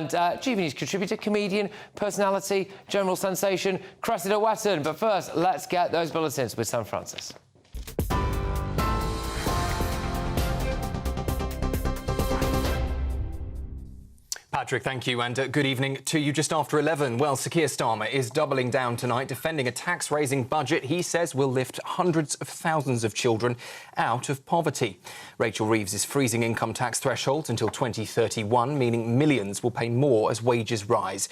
and GBNews contributor, comedian, personality, general sensation, Cressida Wetton. But first, let's get those bulletins with Sam Francis. Patrick, thank you, and good evening to you. Just after 11, well, Sir Keir Starmer is doubling down tonight, defending a tax-raising budget he says will lift hundreds of thousands of children out of poverty. Rachel Reeves is freezing income tax thresholds until 2031, meaning millions will pay more as wages rise.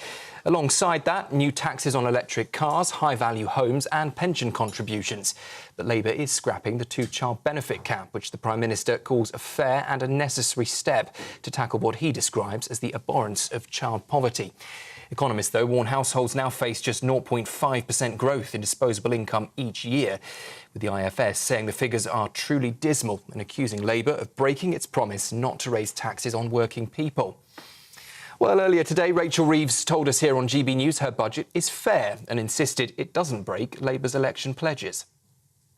Alongside that, new taxes on electric cars, high-value homes and pension contributions. But Labour is scrapping the two-child benefit cap, which the Prime Minister calls a fair and a necessary step to tackle what he describes as the abhorrence of child poverty. Economists, though, warn households now face just 0.5% growth in disposable income each year, with the IFS saying the figures are truly dismal and accusing Labour of breaking its promise not to raise taxes on working people. Well, earlier today, Rachel Reeves told us here on GB News her budget is fair and insisted it doesn't break Labour's election pledges.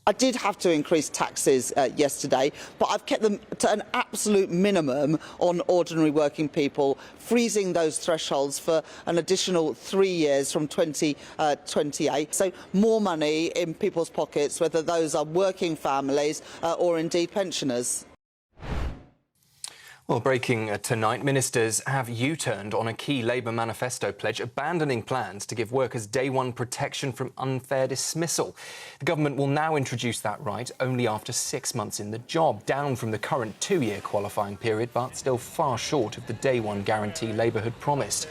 I did have to increase taxes yesterday, but I've kept them to an absolute minimum on ordinary working people, freezing those thresholds for an additional 3 years from 2028. So more money in people's pockets, whether those are working families or indeed pensioners. Well, breaking tonight, ministers have U-turned on a key Labour manifesto pledge, abandoning plans to give workers day-one protection from unfair dismissal. The government will now introduce that right only after 6 months in the job, down from the current 2-year qualifying period, but still far short of the day-one guarantee Labour had promised.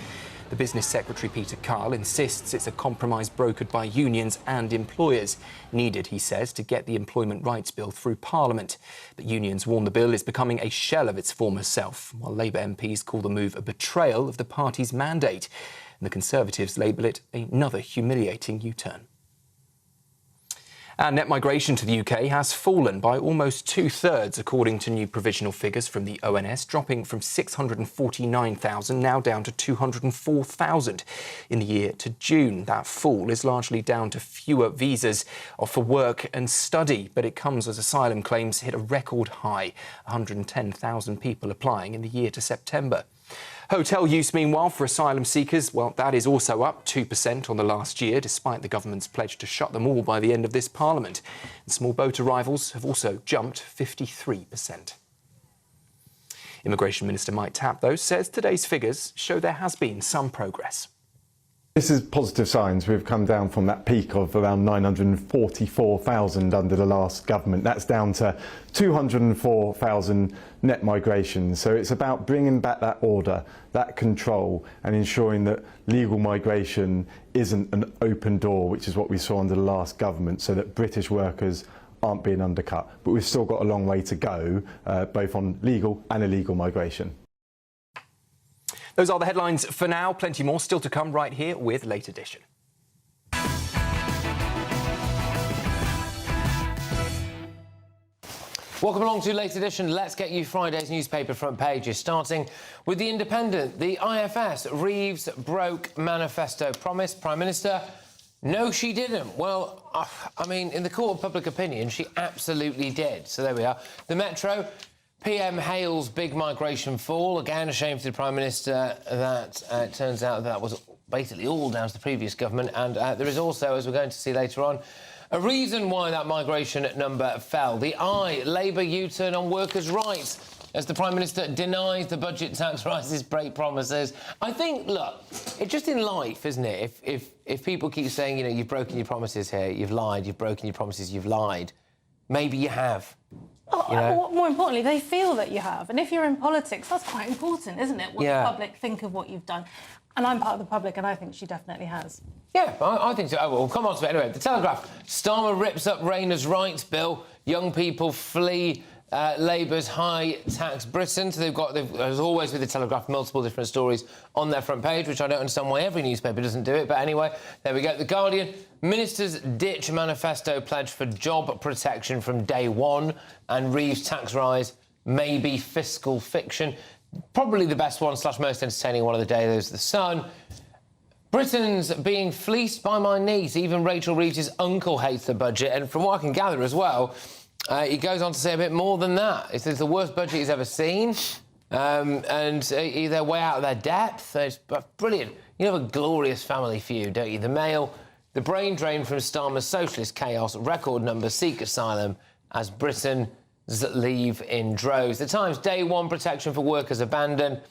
The Business Secretary, Peter Kyle, insists it's a compromise brokered by unions and employers, needed, he says, to get the Employment Rights Bill through Parliament. But unions warn the bill is becoming a shell of its former self, while Labour MPs call the move a betrayal of the party's mandate. And the Conservatives label it another humiliating U-turn. And net migration to the UK has fallen by almost 2/3, according to new provisional figures from the ONS, dropping from 649,000 now down to 204,000 in the year to June. That fall is largely down to fewer visas for work and study, but it comes as asylum claims hit a record high, 110,000 people applying in the year to September. Hotel use, meanwhile, for asylum seekers, well, that is also up 2% on the last year, despite the government's pledge to shut them all by the end of this Parliament. And small boat arrivals have also jumped 53%. Immigration Minister Mike Tapp, though, says today's figures show there has been some progress. This is positive signs. We've come down from that peak of around 944,000 under the last government. That's down to 204,000 net migration. So it's about bringing back that order, that control, and ensuring that legal migration isn't an open door, which is what we saw under the last government, so that British workers aren't being undercut. But we've still got a long way to go, both on legal and illegal migration. Those are the headlines for now. Plenty more still to come right here with Late Edition. Welcome along to Late Edition. Let's get you Friday's newspaper front pages, starting with The Independent. The IFS, Reeves broke manifesto promise. Prime Minister, no, she didn't. Well, I mean, in the court of public opinion, she absolutely did. So there we are. The Metro, PM hails big migration fall. Again, a shame to the Prime Minister that it turns out that was basically all down to the previous government. And there is also, as we're going to see later on, a reason why that migration number fell. The Labour U-turn on workers' rights as the Prime Minister denies the budget tax rises break promises. I think, look, it's just in life, isn't it? If people keep saying, you know, you've broken your promises here, you've lied, you've broken your promises, you've lied, maybe you have. You know? More importantly, they feel that you have. And if you're in politics, that's quite important, isn't it? What the public think of what you've done. And I'm part of the public, and I think she definitely has. Yeah, I think so. Oh, well, come on to it. Anyway, The Telegraph. Starmer rips up Rayner's rights bill. Young people flee Labour's high-tax Britain. So they've got, as always with The Telegraph, multiple different stories on their front page, which I don't understand why every newspaper doesn't do it. But anyway, there we go. The Guardian. Ministers ditch manifesto pledge for job protection from day one. And Reeves' tax rise may be fiscal fiction. Probably the best one / most entertaining one of the day. There's The Sun. Britain's being fleeced by my niece. Even Rachel Reeves' uncle hates the budget. And from what I can gather as well, he goes on to say a bit more than that. He says the worst budget he's ever seen. and they're way out of their depth. It's brilliant. You have a glorious family feud, don't you? The Mail, the brain drain from Starmer's socialist chaos, record numbers seek asylum as Britons leave in droves. The Times, day one protection for workers abandoned.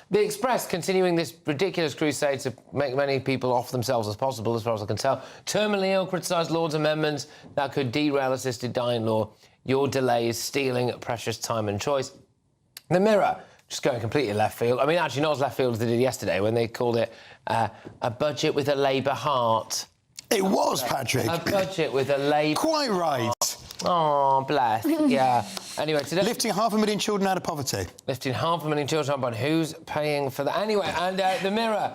The Express, continuing this ridiculous crusade to make many people off themselves as possible, as far as I can tell. Terminally ill criticised Lord's amendments that could derail assisted dying law. Your delay is stealing precious time and choice. The Mirror, just going completely left field. I mean, actually, not as left field as they did yesterday when they called it a budget with a Labour heart. It was, Patrick. A budget with a Labour Quite right. heart. Oh, bless. Yeah. Anyway, today... Lifting 500,000 children out of poverty. Lifting 500,000 children out, but who's paying for that? Anyway, and The Mirror,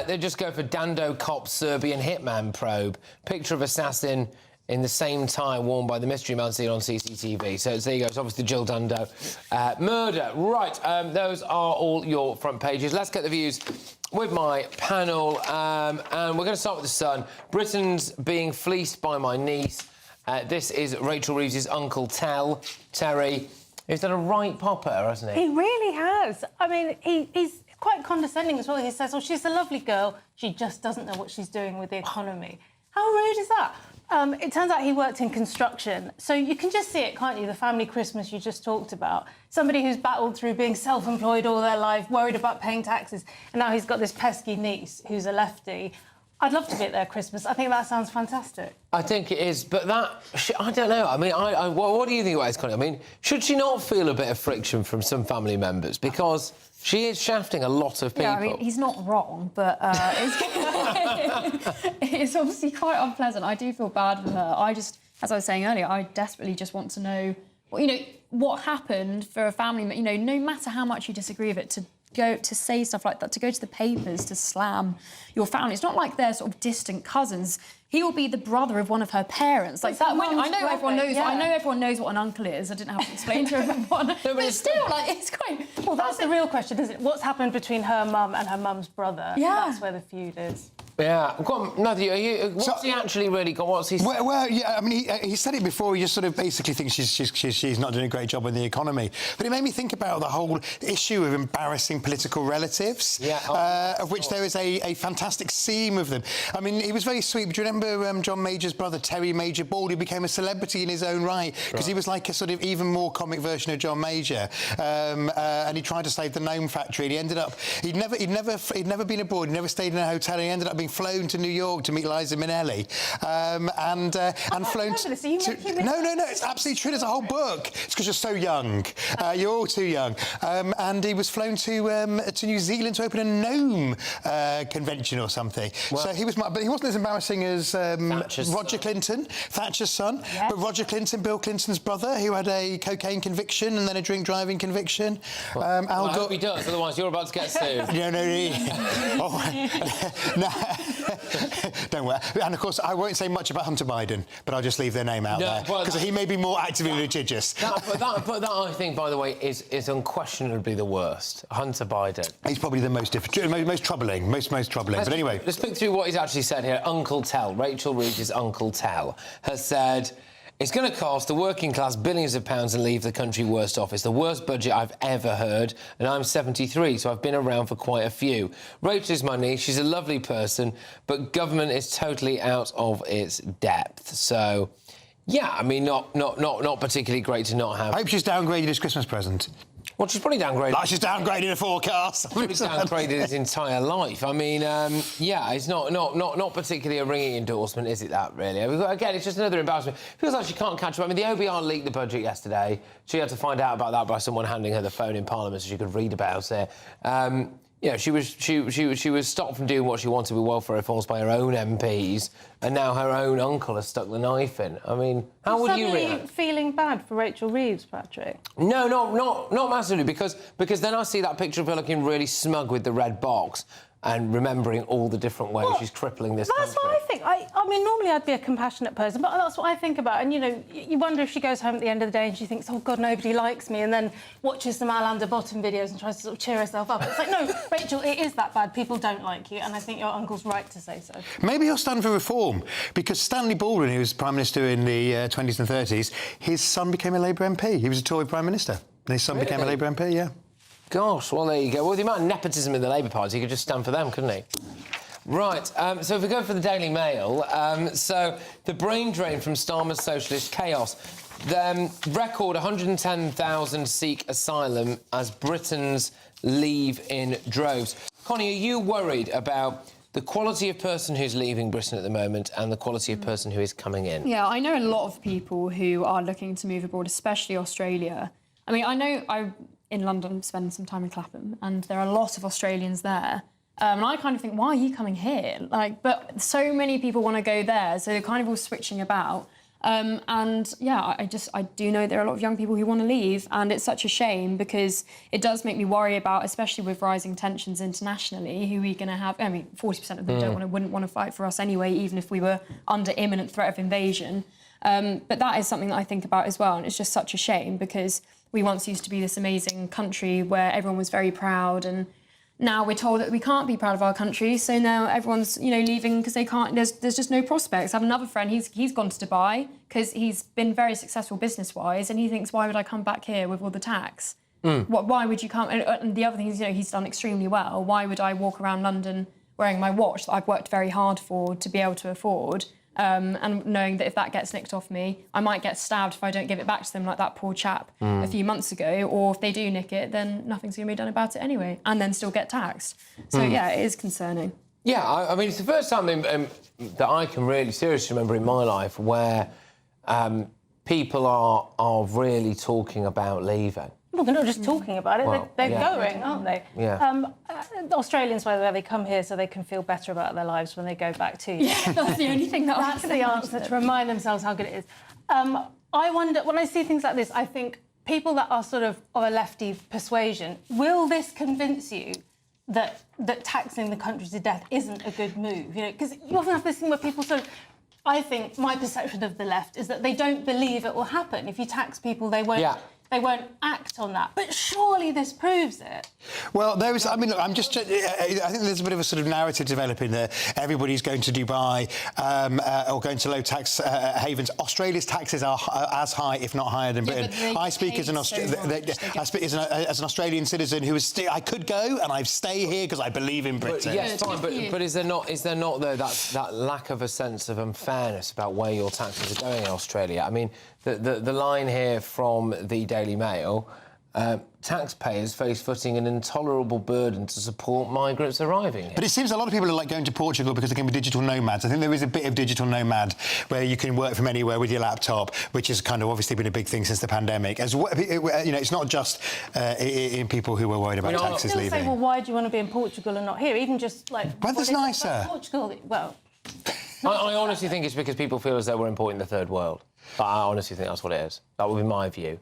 they just go for Dando cop Serbian hitman probe. Picture of assassin in the same tie worn by the mystery man seen on CCTV. So there you go, it's obviously Jill Dando. Murder. Right, those are all your front pages. Let's get the views with my panel. And we're going to start with The Sun. Britain's being fleeced by my niece. This is Rachel Reeves' Uncle Terry. He's done a right pop at her, hasn't he? He really has. I mean, he's quite condescending as well. He says, oh, she's a lovely girl. She just doesn't know what she's doing with the economy. How rude is that? It turns out he worked in construction. So you can just see it, can't you? The family Christmas you just talked about. Somebody who's battled through being self-employed all their life, worried about paying taxes, and now he's got this pesky niece who's a lefty. I'd love to be at their Christmas. I think that sounds fantastic. I think it is, but I don't know. I mean, what do you think about this, Connie? I mean, should she not feel a bit of friction from some family members? Because she is shafting a lot of people. Yeah, I mean, he's not wrong, but it's obviously quite unpleasant. I do feel bad for her. As I was saying earlier, I desperately just want to know, what happened for a family, no matter how much you disagree with it, to say stuff like that, to go to the papers, to slam your family. It's not like they're sort of distant cousins. He will be the brother of one of her parents. Like that. I know everyone knows. Yeah. I know everyone knows what an uncle is. I didn't have to explain to everyone. But still, it's quite. Well, that's the real question, isn't it? What's happened between her mum and her mum's brother? Yeah, that's where the feud is. Yeah, go on, Matthew. What's he actually really got? What's he? Well, yeah. I mean, he said it before. He just sort of basically thinks she's not doing a great job with the economy. But it made me think about the whole issue of embarrassing political relatives. Yeah. Of which there is a fantastic seam of them. I mean, he was very sweet. But do you remember John Major's brother, Terry Major Bald, who became a celebrity in his own right because he was like a sort of even more comic version of John Major, and he tried to save the Gnome Factory. And he ended up he'd never been abroad. He never stayed in a hotel. And he ended up being flown to New York to meet Liza Minnelli, and flown to... No, it's absolutely true. There's a whole book. It's because you're so young. You're all too young. And he was flown to New Zealand to open a gnome convention or something. Well, so he was, but he wasn't as embarrassing as Roger Clinton, Thatcher's son. Yes. But Roger Clinton, Bill Clinton's brother, who had a cocaine conviction and then a drink driving conviction. I hope he does, otherwise you're about to get sued. No. Don't worry. And of course, I won't say much about Hunter Biden, but I'll just leave their name out there because he may be more actively litigious. But that, I think, by the way, is unquestionably the worst. Hunter Biden. He's probably the most troubling. Most troubling. But anyway, let's pick through what he's actually said here. Uncle Tell, Rachel Reeves' Uncle Tell, has said, it's going to cost the working class billions of pounds and leave the country worse off. It's the worst budget I've ever heard, and I'm 73, so I've been around for quite a few. Rachel is my niece. She's a lovely person, but government is totally out of its depth. So, yeah, I mean, not particularly great to not have. I hope she's downgraded his Christmas present. Well, she's probably downgraded. Like she's downgraded a forecast. Probably downgraded his entire life. I mean, yeah, it's not particularly a ringing endorsement, is it? That really? Again, it's just another embarrassment. Feels like she can't catch up. I mean, the OBR leaked the budget yesterday. She had to find out about that by someone handing her the phone in Parliament so she could read about it. She was stopped from doing what she wanted with welfare reforms by her own MPs, and now her own uncle has stuck the knife in. I mean, how would you react? Feeling bad for Rachel Reeves, Patrick? No, not massively, because then I see that picture of her looking really smug with the red box and remembering all the different ways she's crippling this country. That's what I think. I mean, normally I'd be a compassionate person, but that's what I think about. And, you wonder if she goes home at the end of the day and she thinks, oh, God, nobody likes me, and then watches some Alander Bottom videos and tries to sort of cheer herself up. It's like, no, Rachel, it is that bad. People don't like you, and I think your uncle's right to say so. Maybe he'll stand for reform, because Stanley Baldwin, who was Prime Minister in the 20s and 30s, his son became a Labour MP. He was a Tory Prime Minister, and his son became a Labour MP, yeah. Gosh, well, there you go. Well, the amount of nepotism in the Labour Party, he could just stand for them, couldn't he? Right, so if we go for the Daily Mail, so the brain drain from Starmer's socialist chaos. The record 110,000 seek asylum as Britons leave in droves. Connie, are you worried about the quality of person who's leaving Britain at the moment and the quality of person who is coming in? Yeah, I know a lot of people who are looking to move abroad, especially Australia. I mean, I know I'm in London spending some time in Clapham, and there are a lot of Australians there. And I kind of think, why are you coming here? Like, but so many people want to go there, so they're kind of all switching about. And yeah, I do know there are a lot of young people who want to leave, and it's such a shame because it does make me worry about, especially with rising tensions internationally, who we're going to have. I mean, 40% of them wouldn't want to fight for us anyway, even if we were under imminent threat of invasion. But that is something that I think about as well, and it's just such a shame because we once used to be this amazing country where everyone was very proud, and now we're told that we can't be proud of our country, so now everyone's, leaving because they can't. There's just no prospects. I have another friend. He's gone to Dubai because he's been very successful business-wise, and he thinks, why would I come back here with all the tax? Why would you come? And the other thing is, he's done extremely well. Why would I walk around London wearing my watch that I've worked very hard for to be able to afford? And knowing that if that gets nicked off me, I might get stabbed if I don't give it back to them, like that poor chap a few months ago. Or if they do nick it, then nothing's going to be done about it anyway, and then still get taxed. So yeah, it is concerning. Yeah, I mean, it's the first time that I can really seriously remember in my life where people are really talking about leaving. Well, they're not just talking about it, they're going, aren't they? Yeah. Australians, by the way, they come here so they can feel better about their lives when they go back to you. Yeah, that's the only thing That's the answer, to remind themselves how good it is. I wonder, when I see things like this, I think people that are sort of a lefty persuasion, will this convince you that taxing the country to death isn't a good move? Because you often have this thing where people sort of... I think my perception of the left is that they don't believe it will happen. If you tax people, they won't... Yeah. They won't act on that. But surely this proves it. Well, I think there's a bit of a sort of narrative developing there. Everybody's going to Dubai or going to low-tax havens. Australia's taxes are as high, if not higher, than Britain. I speak as an Australian citizen who is I could go and I stay here because I believe in Britain. Yes, fine, but is there not though that lack of a sense of unfairness about where your taxes are going in Australia? I mean, the line here from the Daily Mail, taxpayers face footing an intolerable burden to support migrants arriving here. But it seems a lot of people are like going to Portugal because they can be digital nomads. I think there is a bit of digital nomad where you can work from anywhere with your laptop, which has kind of obviously been a big thing since the pandemic. As well, it's not just in people who are worried about taxes leaving. Say, well, why do you want to be in Portugal and not here? Even just like... Weather's nicer. Portugal, well... I honestly think it's because people feel as though we're importing the third world. But I honestly think that's what it is. That would be my view.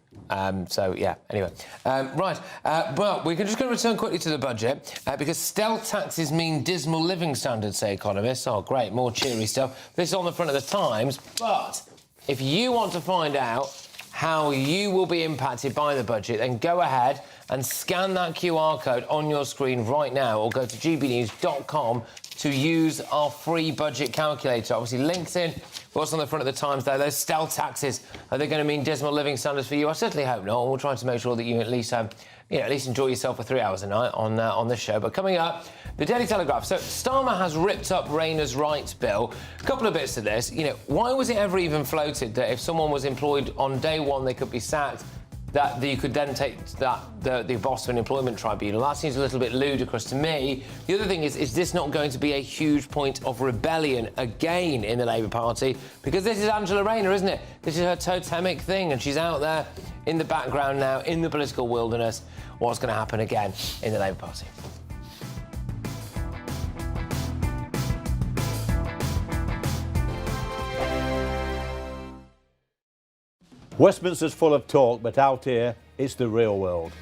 So, yeah, anyway. Right, well, we're just going to return quickly to the budget because stealth taxes mean dismal living standards, say economists. Oh, great, more cheery stuff. This is on the front of the Times. But if you want to find out how you will be impacted by the budget, then go ahead and scan that QR code on your screen right now or go to gbnews.com to use our free budget calculator. Obviously, links in. What's on the front of the Times there? Those stealth taxes, are they going to mean dismal living standards for you? I certainly hope not. We'll try to make sure that you at least have, at least enjoy yourself for 3 hours a night on this show. But coming up, the Daily Telegraph. So Starmer has ripped up Rayner's rights bill. A couple of bits to this. Why was it ever even floated that if someone was employed on day one, they could be sacked? That you could then take the boss of an employment tribunal. That seems a little bit ludicrous to me. The other thing is this not going to be a huge point of rebellion again in the Labour Party? Because this is Angela Rayner, isn't it? This is her totemic thing, and she's out there in the background now, in the political wilderness. What's going to happen again in the Labour Party? Westminster's full of talk, but out here, it's the real world.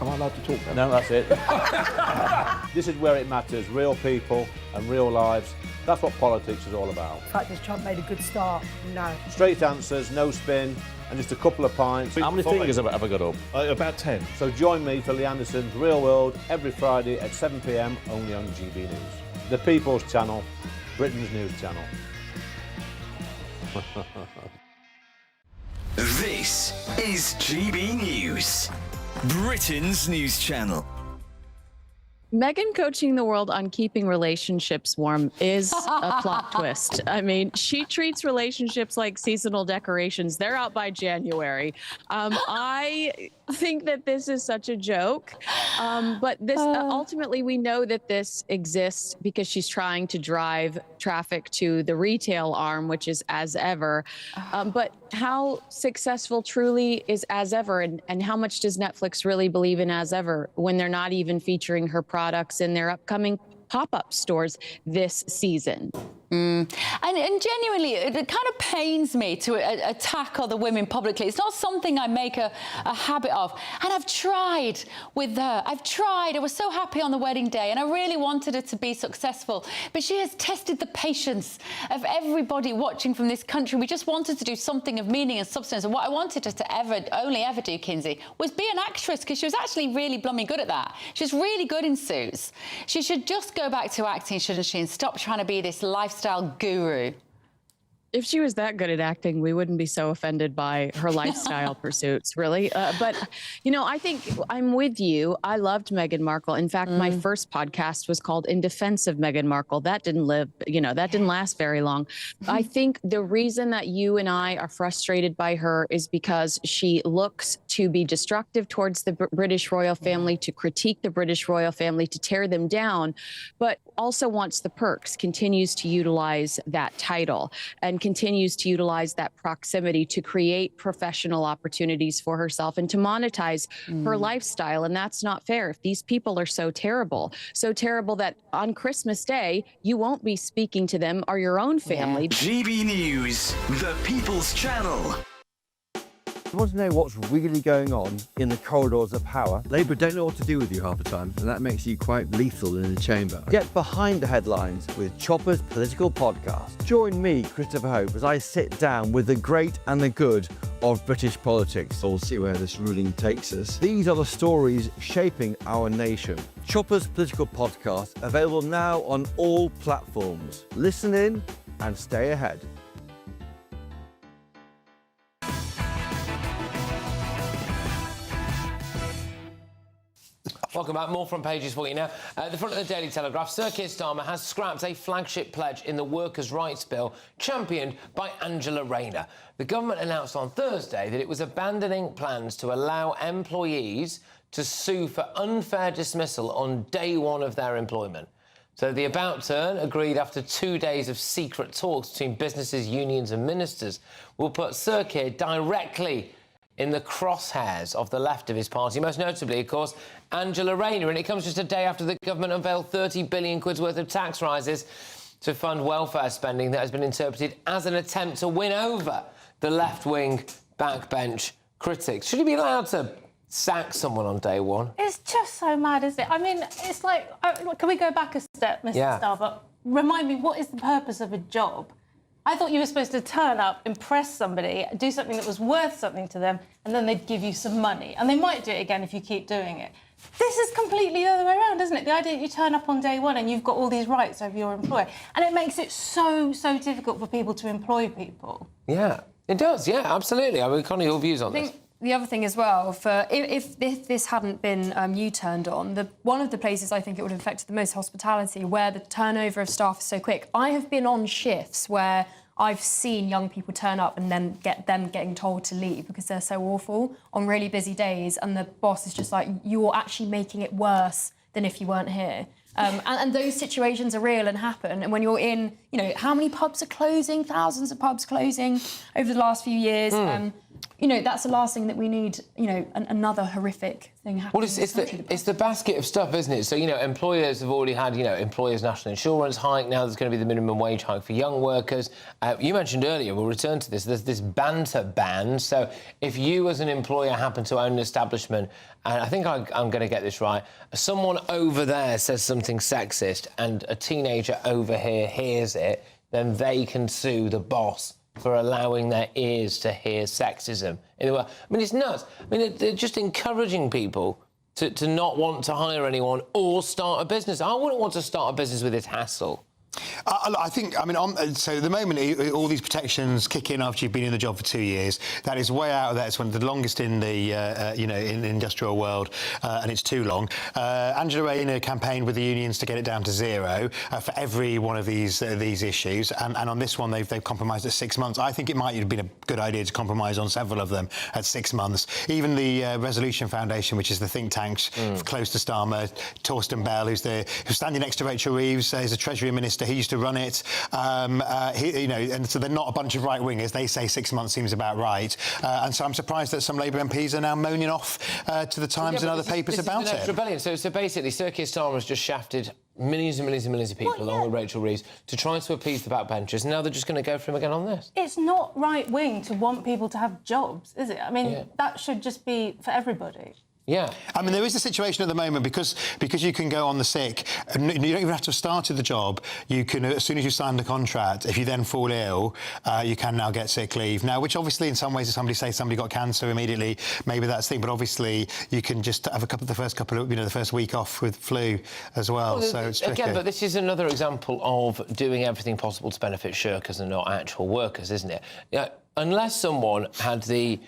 Am I allowed to talk then? No, that's it. This is where it matters, real people and real lives. That's what politics is all about. The fact is Trump made a good start, no. Straight answers, no spin, and just a couple of pints. How many fingers have I got up? About 10. So join me for Lee Anderson's Real World every Friday at 7 p.m, only on GB News. The People's Channel, Britain's news channel. This is GB News. Britain's news channel. Meghan coaching the world on keeping relationships warm is a plot twist. I mean, she treats relationships like seasonal decorations. They're out by January. I think that this is such a joke. But this ultimately, we know that this exists because she's trying to drive traffic to the retail arm, which is As Ever. But how successful truly is As Ever, and how much does Netflix really believe in As Ever when they're not even featuring her products in their upcoming pop-up stores this season? And genuinely, it kind of pains me to attack other women publicly. It's not something I make a habit of. And I've tried with her. I've tried. I was so happy on the wedding day, and I really wanted her to be successful. But she has tested the patience of everybody watching from this country. We just wanted to do something of meaning and substance. And what I wanted her to only ever do, Kinsey, was be an actress, because she was actually really blooming good at that. She's really good in Suits. She should just go back to acting, shouldn't she, and stop trying to be this lifestyle guru. If she was that good at acting, we wouldn't be so offended by her lifestyle pursuits, really. But, you know, I think I'm with you. I loved Meghan Markle. In fact, my first podcast was called In Defense of Meghan Markle. That didn't last very long. I think the reason that you and I are frustrated by her is because she looks to be destructive towards the British royal family, to critique the British royal family, to tear them down, but also wants the perks, continues to utilize that title, and continues to utilize that proximity to create professional opportunities for herself and to monetize her lifestyle. And that's not fair. If these people are so terrible that on Christmas Day, you won't be speaking to them or your own family. GB News, the People's Channel. You want to know what's really going on in the corridors of power? Labour don't know what to do with you half the time, and that makes you quite lethal in the chamber. Get behind the headlines with Chopper's Political Podcast. Join me, Christopher Hope, as I sit down with the great and the good of British politics. We'll see where this ruling takes us. These are the stories shaping our nation. Chopper's Political Podcast, available now on all platforms. Listen in and stay ahead. Welcome back. More front pages for you now. At the front of the Daily Telegraph, Sir Keir Starmer has scrapped a flagship pledge in the Workers' Rights Bill championed by Angela Rayner. The government announced on Thursday that it was abandoning plans to allow employees to sue for unfair dismissal on day one of their employment. So the about turn, agreed after 2 days of secret talks between businesses, unions and ministers, will put Sir Keir directly in the crosshairs of the left of his party, most notably, of course, Angela Rayner. And it comes just a day after the government unveiled 30 billion quid's worth of tax rises to fund welfare spending that has been interpreted as an attempt to win over the left-wing backbench critics. Should he be allowed to sack someone on day one? It's just so mad, isn't it? I mean, it's like, can we go back a step, Mr. Starbuck? Remind me, what is the purpose of a job? I thought you were supposed to turn up, impress somebody, do something that was worth something to them, and then they'd give you some money. And they might do it again if you keep doing it. This is completely the other way around, isn't it? The idea that you turn up on day one and you've got all these rights over your employer. And it makes it so difficult for people to employ people. Yeah, it does. Yeah, absolutely. I mean, Connie, your views on this? The other thing as well, if this hadn't been U-turned on, one of the places I think it would have affected the most, hospitality, where the turnover of staff is so quick. I have been on shifts where I've seen young people turn up and then getting told to leave because they're so awful on really busy days, and the boss is just like, you're actually making it worse than if you weren't here. And those situations are real and happen. And when you're in, you know, how many pubs are closing? Thousands of pubs closing over the last few years. You know, that's the last thing that we need, you know, another horrific thing happening. Well, it's the basket of stuff, isn't it? So, you know, employers have already had, you know, employers' national insurance hike. Now there's going to be the minimum wage hike for young workers. You mentioned earlier, we'll return to this, there's this banter ban. So if you as an employer happen to own an establishment, and I think I'm going to get this right, someone over there says something sexist and a teenager over here hears it, then they can sue the boss for allowing their ears to hear sexism. I mean, it's nuts. I mean, they're just encouraging people to not want to hire anyone or start a business. I wouldn't want to start a business with this hassle. I think, so at the moment, all these protections kick in after you've been in the job for 2 years. That is way out of there. It's one of the longest in the, in the industrial world, and it's too long. Angela Rayner campaigned with the unions to get it down to 0 for every one of these issues, and on this one, they've compromised at 6 months. I think it might have been a good idea to compromise on several of them at 6 months. Even the Resolution Foundation, which is the think tank close to Starmer, Torsten Bell, who's standing next to Rachel Reeves, is a Treasury Minister. He used to run it. And so they're not a bunch of right-wingers. They say 6 months seems about right. And so I'm surprised that some Labour MPs are now moaning off to the Times and other papers about it. Rebellion. So basically, Sir Keir Starmer has just shafted millions and millions and millions of people, along with Rachel Reeves, to try to appease the backbenchers. And now they're just going to go for him again on this. It's not right-wing to want people to have jobs, is it? I mean, that should just be for everybody. Yeah. I mean, there is a situation at the moment because you can go on the sick, and you don't even have to have started the job. You can, as soon as you sign the contract, if you then fall ill, you can now get sick leave. Now, which obviously in some ways, if somebody says somebody got cancer immediately, maybe that's the thing, but obviously you can just have the first week off with flu as well, so it's tricky. Again, but this is another example of doing everything possible to benefit shirkers and not actual workers, isn't it? Yeah, unless someone had the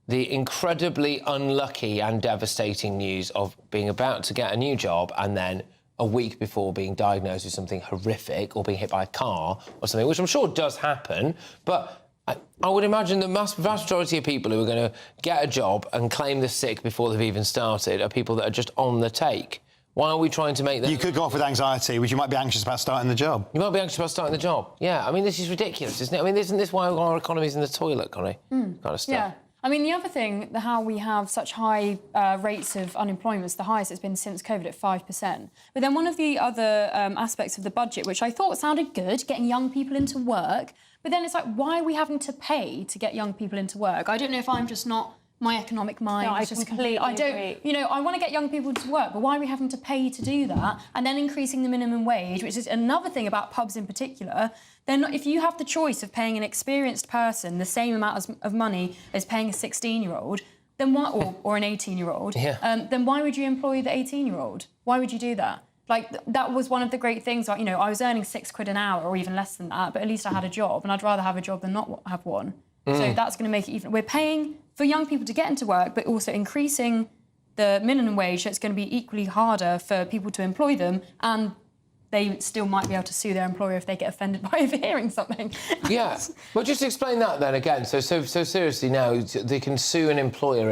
incredibly unlucky and devastating news of being about to get a new job and then a week before being diagnosed with something horrific or being hit by a car or something, which I'm sure does happen, but I would imagine the vast majority of people who are going to get a job and claim they're sick before they've even started are people that are just on the take. Why are we trying to make them... You could go off with anxiety, which you might be anxious about starting the job. You might be anxious about starting the job. Yeah, I mean, this is ridiculous, isn't it? I mean, isn't this why our economy's in the toilet, Connie? Kind of stuff. Yeah. I mean, the other thing, how we have such high rates of unemployment, it's the highest it's been since COVID at 5%. But then one of the other aspects of the budget, which I thought sounded good, getting young people into work, but then it's like, why are we having to pay to get young people into work? I don't know if I'm just not... My economic mind. No, I completely agree. You know, I want to get young people to work, but why are we having to pay to do that? And then increasing the minimum wage, which is another thing about pubs in particular. Then, if you have the choice of paying an experienced person the same amount of money as paying a 16-year-old, then why, or an 18-year-old, then why would you employ the 18-year-old? Why would you do that? Like, that was one of the great things. Like, you know, I was earning £6 an hour, or even less than that, but at least I had a job, and I'd rather have a job than not have one. So that's going to make it even... We're paying for young people to get into work, but also increasing the minimum wage, so it's going to be equally harder for people to employ them, and they still might be able to sue their employer if they get offended by overhearing something. Yeah. Well, just explain that then again. So seriously now, they can sue an employer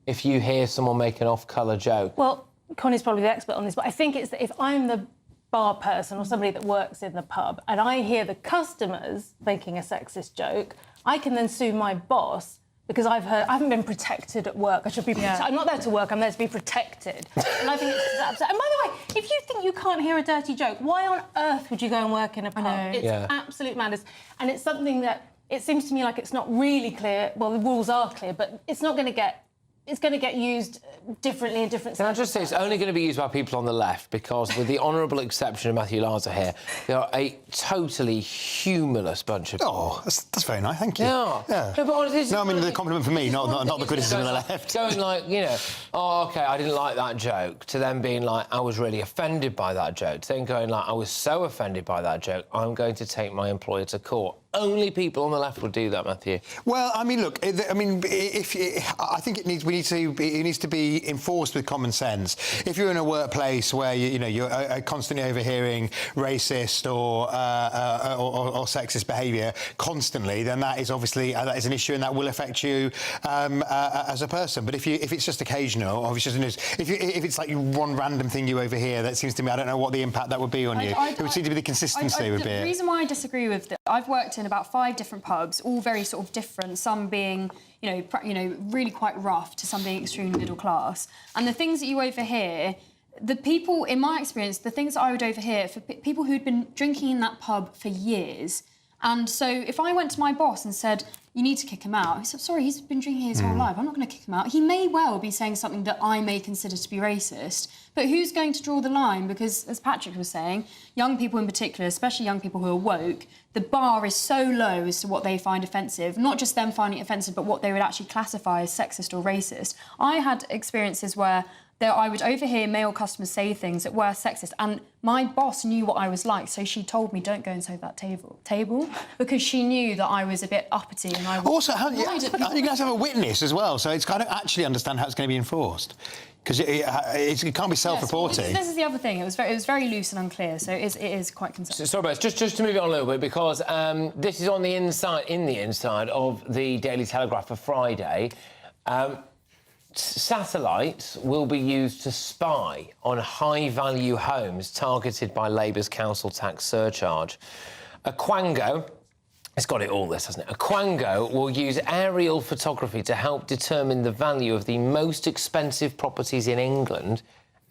if you hear someone make an off-colour joke. Well, Connie's probably the expert on this, but I think it's that if I'm the bar person or somebody that works in the pub and I hear the customers making a sexist joke, I can then sue my boss because I haven't been protected at work. I should be protected. I'm not there to work, I'm there to be protected. And I think it's absurd. And by the way, if you think you can't hear a dirty joke, why on earth would you go and work in a pub? It's absolute madness. And it's something that it seems to me like it's not really clear. Well, the rules are clear, but it's not going to get... It's going to get used differently in different... Can I just say, it's only going to be used by people on the left because, with the honourable exception of Matthew Larser here, they are a totally humorless bunch of people. Oh, that's very nice, thank you. Yeah. No, I mean, the compliment for me, not the criticism of the left. Going like, you know, oh, OK, I didn't like that joke, to then being like, I was really offended by that joke, to then going like, I was so offended by that joke, I'm going to take my employer to court. Only people on the left would do that, Matthew. Well, I mean, look, I think it needs to be enforced with common sense. If you're in a workplace where you're constantly overhearing racist or sexist behaviour constantly, then that is obviously that is an issue, and that will affect you as a person. But if it's just occasional, or if it's like one random thing you overhear, that seems to me, I don't know what the impact that would be on you. It would seem to be the consistency would be it. The reason why I disagree with that, I've worked in about 5 different pubs, all very sort of different, some being, really quite rough to some being extremely middle class. And the things that you overhear, the people, in my experience, the things that I would overhear for people who'd been drinking in that pub for years. And so if I went to my boss and said, you need to kick him out, he said, sorry, he's been drinking his whole life, I'm not going to kick him out. He may well be saying something that I may consider to be racist, but who's going to draw the line? Because, as Patrick was saying, young people in particular, especially young people who are woke, the bar is so low as to what they find offensive, not just them finding it offensive, but what they would actually classify as sexist or racist. I had experiences where I would overhear male customers say things that were sexist, and my boss knew what I was like, so she told me, don't go and serve that table, because she knew that I was a bit uppity and I was... Also, you're going to have to have a witness as well, so it's kind of actually understand how it's going to be enforced. Because it can't be self-reporting. Yes, well, this is the other thing. It was very loose and unclear, so it is quite concerning. Sorry, but just to move it on a little bit, because this is on the inside of the Daily Telegraph for Friday. Satellites will be used to spy on high-value homes targeted by Labour's council tax surcharge. A Quango... It's got it all, this, hasn't it? A Quango will use aerial photography to help determine the value of the most expensive properties in England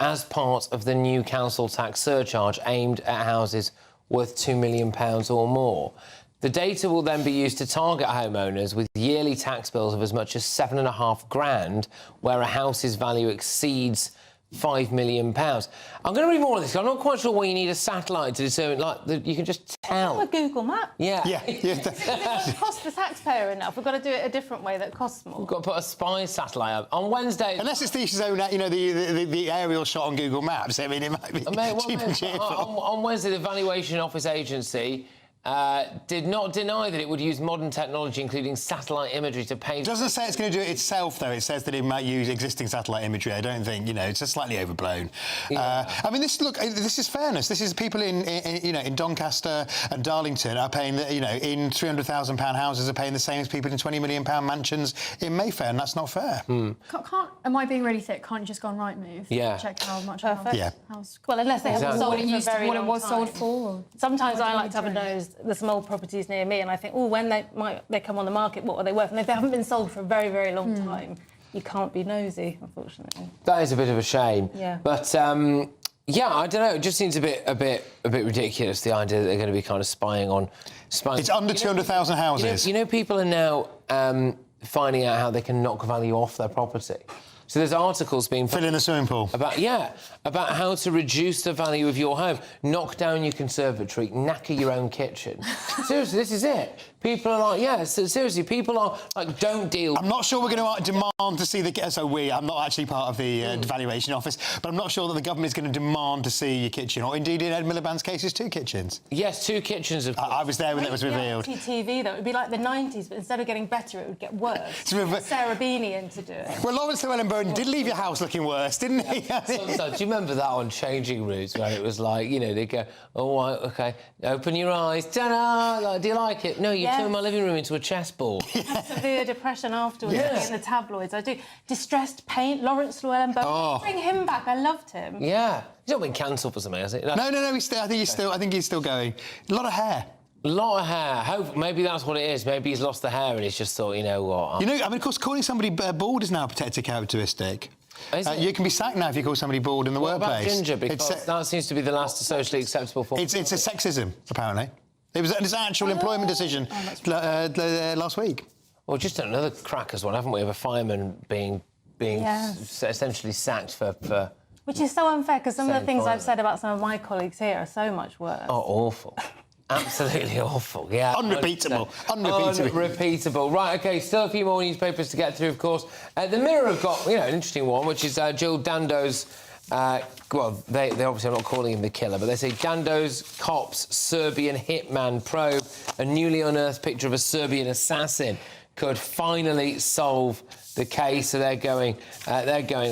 as part of the new council tax surcharge aimed at houses worth £2 million or more. The data will then be used to target homeowners with yearly tax bills of as much as £7,500, where a house's value exceeds £5 million. I'm going to read more of this. I'm not quite sure why you need a satellite to determine, you can just tell. A Google map. Yeah. It doesn't cost the taxpayer enough. We've got to do it a different way that costs more. We've got to put a spy satellite up. On Wednesday... Unless it's the zone, the aerial shot on Google Maps. I mean, it might be cheap and cheerful. On Wednesday, the Valuation Office Agency did not deny that it would use modern technology, including satellite imagery, to pay... It doesn't say it's going to do it itself, though. It says that it might use existing satellite imagery. I don't think, it's just slightly overblown. Yeah. I mean, this is fairness. This is people in Doncaster and Darlington are paying, in £300,000 houses are paying the same as people in £20 million mansions in Mayfair, and that's not fair. Am I being really thick? Can't you just go on Rightmove? Yeah. Check how much house. Well, unless they haven't sold it for very long time. What it was sold for? Or... Sometimes I like to have a nose. There's some old properties near me, and I think, when they come on the market, what are they worth? And if they haven't been sold for a very, very long time, you can't be nosy, unfortunately. That is a bit of a shame. Yeah. But yeah, I don't know. It just seems a bit ridiculous, the idea that they're going to be kind of spying. It's under 200,000 houses. People are now finding out how they can knock value off their property. So there's articles being... Fill in the swimming pool. About how to reduce the value of your home. Knock down your conservatory, knacker your own kitchen. Seriously, this is it. People are like, seriously, people are like, don't deal... I'm not sure we're going to demand to see the... I'm not actually part of the valuation office, but I'm not sure that the government is going to demand to see your kitchen, or indeed, in Ed Miliband's case, it's 2 kitchens. Yes, 2 kitchens, of course. I was there when it was revealed. TV, though, it would be like the 90s, but instead of getting better, it would get worse. Sarah Beanie in to do it. Well, Lawrence Llewellyn-Bowen did leave your house looking worse, didn't he? Sometimes, do you remember that on Changing Rooms, where it was like, they'd go, oh, right, OK, open your eyes, ta-da, like, do you like it? No, you turned my living room into a chessboard. I had severe depression afterwards, in the tabloids. I do. Distressed paint, Lawrence Llewellyn-Bowen. Bring him back, I loved him. Yeah. He's not been cancelled for something, has he? No, I think he's still going. A lot of hair. A lot of hair. Maybe that's what it is. Maybe he's lost the hair and he's just thought, you know what... of course, calling somebody bald is now a protected characteristic. You can be sacked now if you call somebody bald in the workplace. What about ginger? Because that seems to be the last socially acceptable form. It's a sexism, apparently. It was an actual employment decision last week. Well, just another crackers one, haven't we, of a fireman being essentially sacked for... Which is so unfair, because some of the things I've said about some of my colleagues here are so much worse. Oh, awful. Absolutely awful, yeah. Unrepeatable. Unrepeatable. Right, OK, still a few more newspapers to get through, of course. The Mirror have got, an interesting one, which is Jill Dando's... they obviously are not calling him the killer, but they say Dando's cops Serbian hitman probe. A newly unearthed picture of a Serbian assassin could finally solve the case, so they're going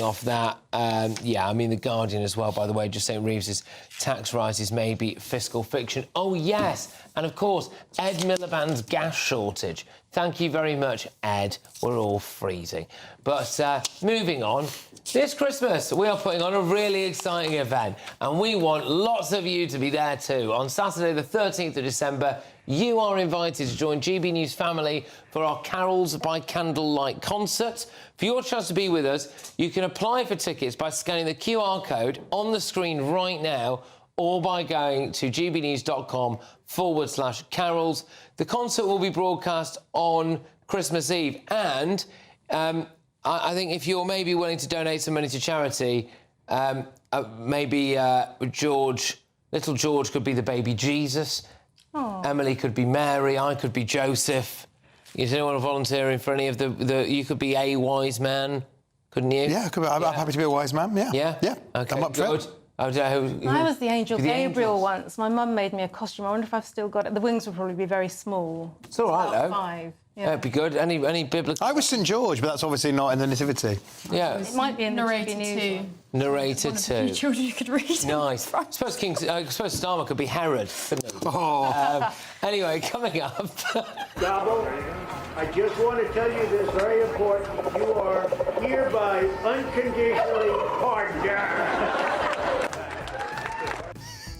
off that. The Guardian as well, by the way, just saying Reeves's tax rises may be fiscal fiction. Oh, yes, and of course, Ed Miliband's gas shortage. Thank you very much, Ed. We're all freezing. But moving on, this Christmas we are putting on a really exciting event, and we want lots of you to be there too. On Saturday, the 13th of December, you are invited to join GB News family for our Carols by Candlelight concert. For your chance to be with us, you can apply for tickets by scanning the QR code on the screen right now, or by going to gbnews.com/carols. The concert will be broadcast on Christmas Eve, and I think if you're maybe willing to donate some money to charity, maybe little George could be the baby Jesus. Aww. Emily could be Mary, I could be Joseph. Is anyone volunteering for any of the... You could be a wise man, Couldn't you? Yeah, I'm happy to be a wise man, yeah. Yeah? Yeah, OK, I'm up for good. it. I was the Angel The Gabriel angels. once. My mum made me a costume. I wonder if I've still got it. The wings will probably be very small. It's all right, About though. 5. Yeah. That'd be good. Any biblical... I was St George, but that's obviously not in the Nativity. Yeah. It might be in the Narrated GBNews. too. Narrated One of the few too. children you could read. Nice. I suppose Starmer could be Herod, couldn't he? Oh. Anyway, coming up... Gobble, I just want to tell you this very important. You are hereby unconditionally pardoned.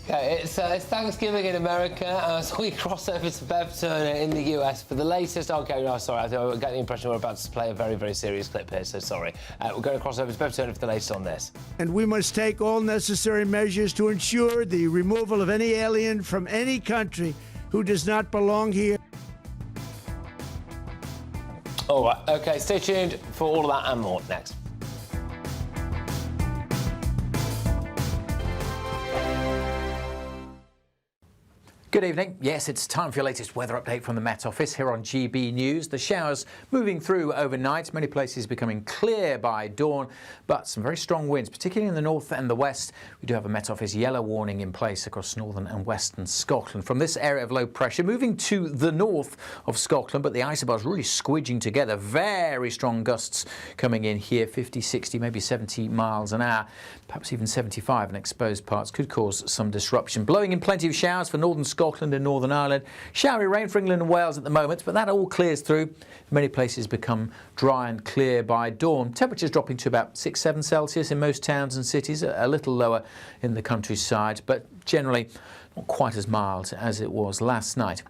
Okay, it's Thanksgiving in America as we cross over to Bev Turner in the US for the latest... OK, no, sorry, I get the impression we're about to play a very, very serious clip here, so sorry. We're going to cross over to Bev Turner for the latest on this. And we must take all necessary measures to ensure the removal of any alien from any country who does not belong here. All right, OK, stay tuned for all of that and more next. Good evening. Yes, it's time for your latest weather update from the Met Office here on GB News. The showers moving through overnight, many places becoming clear by dawn, but some very strong winds, particularly in the north and the west. We do have a Met Office yellow warning in place across northern and western Scotland. From this area of low pressure, moving to the north of Scotland, but the isobars really squidging together. Very strong gusts coming in here, 50, 60, maybe 70 miles an hour, perhaps even 75 in exposed parts. Could cause some disruption. Blowing in plenty of showers for northern Scotland and Northern Ireland. Showery rain for England and Wales at the moment, but that all clears through. Many places become dry and clear by dawn. Temperatures dropping to about 6-7 Celsius in most towns and cities, a little lower in the countryside, but generally not quite as mild as it was last night.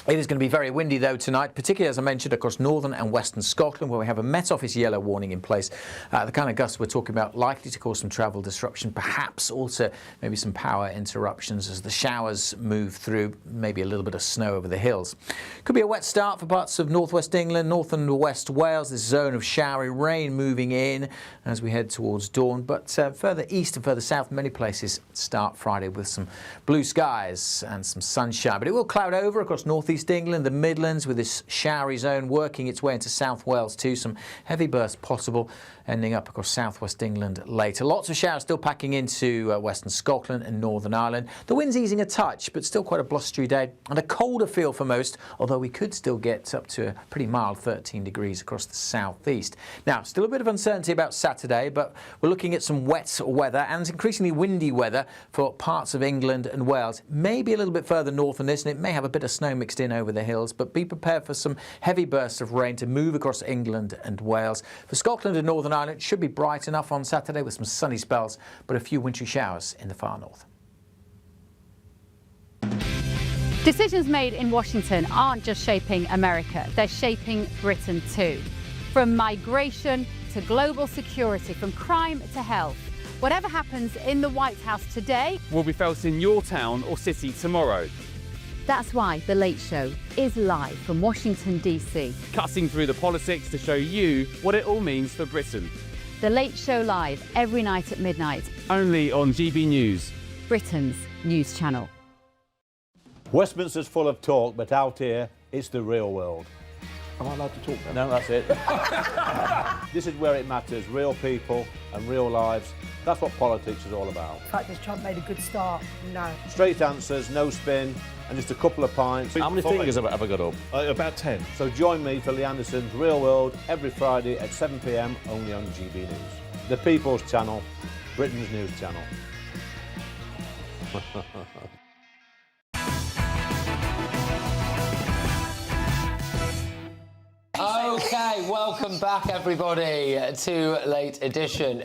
It is going to be very windy, though, tonight, particularly, as I mentioned, across northern and western Scotland, where we have a Met Office yellow warning in place. The kind of gusts we're talking about likely to cause some travel disruption, perhaps also maybe some power interruptions as the showers move through, maybe a little bit of snow over the hills. Could be a wet start for parts of northwest England, north and west Wales, this zone of showery rain moving in as we head towards dawn. But further east and further south, many places start Friday with some blue skies and some sunshine. But it will cloud over across northeast England, the Midlands, with this showery zone working its way into South Wales too. Some heavy bursts possible, ending up across southwest England later. Lots of showers still packing into western Scotland and Northern Ireland. The wind's easing a touch, but still quite a blustery day and a colder feel for most, although we could still get up to a pretty mild 13 degrees across the southeast. Now, still a bit of uncertainty about Saturday, but we're looking at some wet weather and increasingly windy weather for parts of England and Wales. Maybe a little bit further north than this, and it may have a bit of snow mixed in over the hills, but be prepared for some heavy bursts of rain to move across England and Wales. For Scotland and Northern Ireland, it should be bright enough on Saturday with some sunny spells, but a few wintry showers in the far north. Decisions made in Washington aren't just shaping America, they're shaping Britain too. From migration to global security, from crime to health. Whatever happens in the White House today will be felt in your town or city tomorrow. That's why The Late Show is live from Washington, D.C. Cutting through the politics to show you what it all means for Britain. The Late Show live every night at midnight. Only on GB News, Britain's news channel. Westminster's full of talk, but out here, it's the real world. Am I allowed to talk now? No, that's it. This is where it matters. Real people and real lives. That's what politics is all about. The fact that Trump made a good start, no. Straight answers, no spin, and just a couple of pints. How many fingers have I got up? About 10. So join me for Lee Anderson's Real World every Friday at 7 p.m. only on GB News. The People's Channel, Britain's news channel. OK, welcome back, everybody, to Late Edition.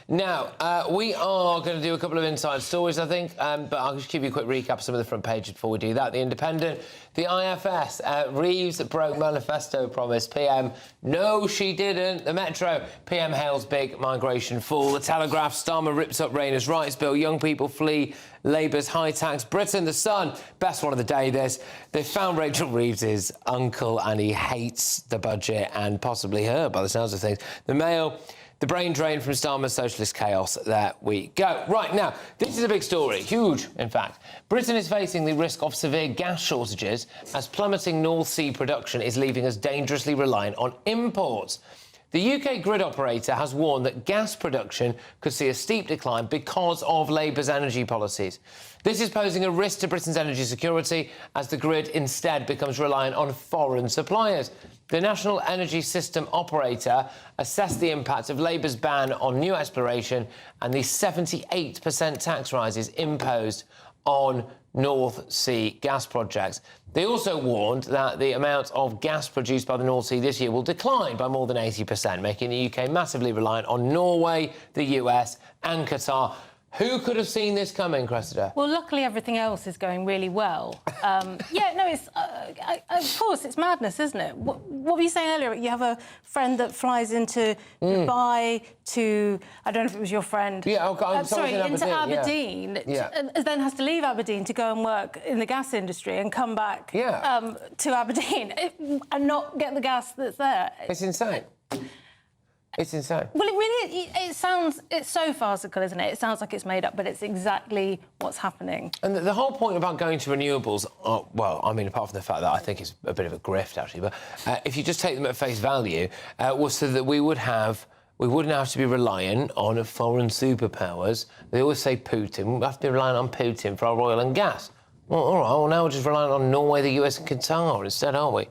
Now, we are going to do a couple of inside stories, I think, but I'll just give you a quick recap of some of the front pages before we do that. The Independent, the IFS, Reeves broke manifesto promise, PM, no, she didn't. The Metro, PM hails big migration fall. The Telegraph, Starmer rips up Rayner's rights bill. Young people flee Labour's high tax. Britain, The Sun, best one of the day, this. They found Rachel Reeves's uncle and he hates the budget and possibly her, by the sounds of things. The Mail, the brain drain from Starmer's socialist chaos. There we go. Right, now, this is a big story, huge, in fact. Britain is facing the risk of severe gas shortages as plummeting North Sea production is leaving us dangerously reliant on imports. The UK grid operator has warned that gas production could see a steep decline because of Labour's energy policies. This is posing a risk to Britain's energy security as the grid instead becomes reliant on foreign suppliers. The National Energy System Operator assessed the impact of Labour's ban on new exploration and the 78% tax rises imposed on North Sea gas projects. They also warned that the amount of gas produced by the North Sea this year will decline by more than 80%, making the UK massively reliant on Norway, the US and Qatar. Who could have seen this coming, Cressida? Well, luckily everything else is going really well. It's of course it's madness, isn't it? What were you saying earlier? You have a friend that flies into Dubai to, I don't know if it was your friend. Yeah, into Aberdeen. Yeah. And then has to leave Aberdeen to go and work in the gas industry and come back to Aberdeen and not get the gas that's there. It's insane. It's insane. Well, it's so farcical, isn't it? It sounds like it's made up, but it's exactly what's happening. And the whole point about going to renewables, well, I mean, apart from the fact that I think it's a bit of a grift, actually, but if you just take them at face value, was so that we wouldn't have to be reliant on foreign superpowers. They always say Putin. We have to be reliant on Putin for our oil and gas. Well, all right, well, now we're just reliant on Norway, the US and Qatar instead, aren't we?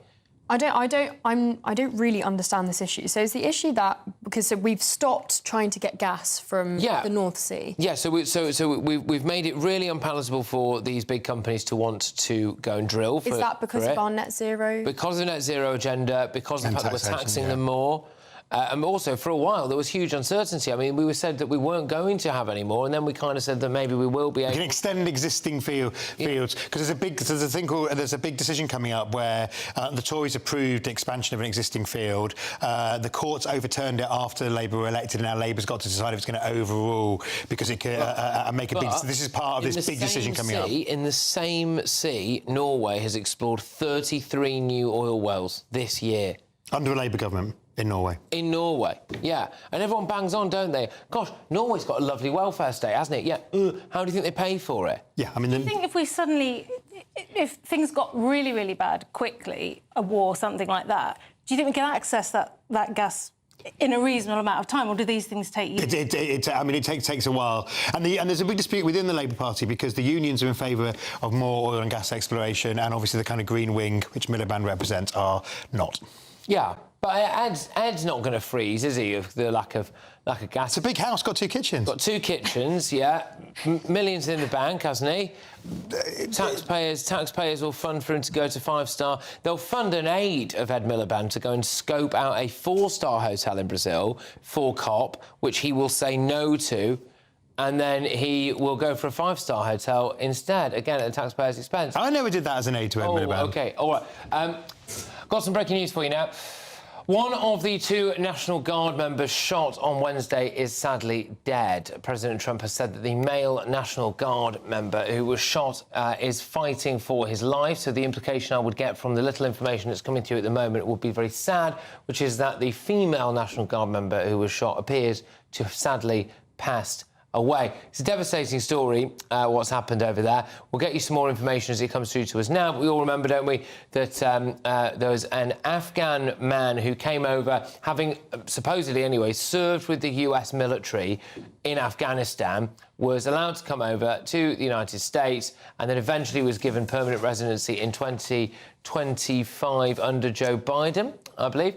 I don't really understand this issue. So is the issue that because we've stopped trying to get gas from the North Sea? Yeah. So we've made it really unpalatable for these big companies to want to go and drill. Is that because of our net zero? Because of the net zero agenda. Because of the fact that we're taxing them more. And also, for a while, there was huge uncertainty. I mean, we said that we weren't going to have any more, and then we kind of said that maybe we will be able... We can extend existing fields, because there's a big decision coming up where the Tories approved expansion of an existing field. The courts overturned it after Labour were elected, and now Labour's got to decide if it's going to overrule, because it can make a big... This is part of this big decision coming up. In the same sea, Norway has explored 33 new oil wells this year. Under a Labour government. In Norway. In Norway, yeah. And everyone bangs on, don't they? Gosh, Norway's got a lovely welfare state, hasn't it? Yeah. How do you think they pay for it? Yeah, I mean... Do you think if things got really, really bad quickly, a war, something like that, do you think we can access that gas in a reasonable amount of time, or do these things take years? It takes a while. And there's a big dispute within the Labour Party because the unions are in favour of more oil and gas exploration, and obviously the kind of green wing, which Miliband represents, are not. Yeah. But Ed's not going to freeze, is he, of the lack of gas? It's a big house, got 2 kitchens. Got 2 kitchens, yeah. Millions in the bank, hasn't he? Taxpayers will fund for him to go to 5-star. They'll fund an aid of Ed Miliband to go and scope out a 4-star hotel in Brazil for COP, which he will say no to. And then he will go for a 5-star hotel instead, again, at the taxpayer's expense. I never did that as an aid to Ed Miliband. OK, all right. Got some breaking news for you now. One of the 2 National Guard members shot on Wednesday is sadly dead. President Trump has said that the male National Guard member who was shot is fighting for his life. So the implication I would get from the little information that's coming through at the moment would be very sad, which is that the female National Guard member who was shot appears to have sadly passed away. It's a devastating story, what's happened over there. We'll get you some more information as it comes through to us now. But we all remember, don't we, that there was an Afghan man who came over, having supposedly anyway served with the US military in Afghanistan, was allowed to come over to the United States and then eventually was given permanent residency in 2025 under Joe Biden, I believe,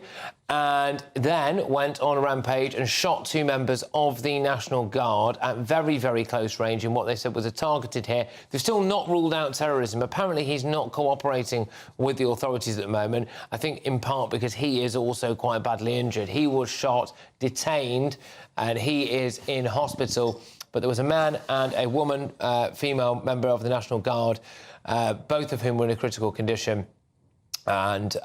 and then went on a rampage and shot 2 members of the National Guard at very, very close range in what they said was a targeted hit. They've still not ruled out terrorism. Apparently, he's not cooperating with the authorities at the moment, I think in part because he is also quite badly injured. He was shot, detained, and he is in hospital. But there was a man and a woman, female member of the National Guard, both of whom were in a critical condition. And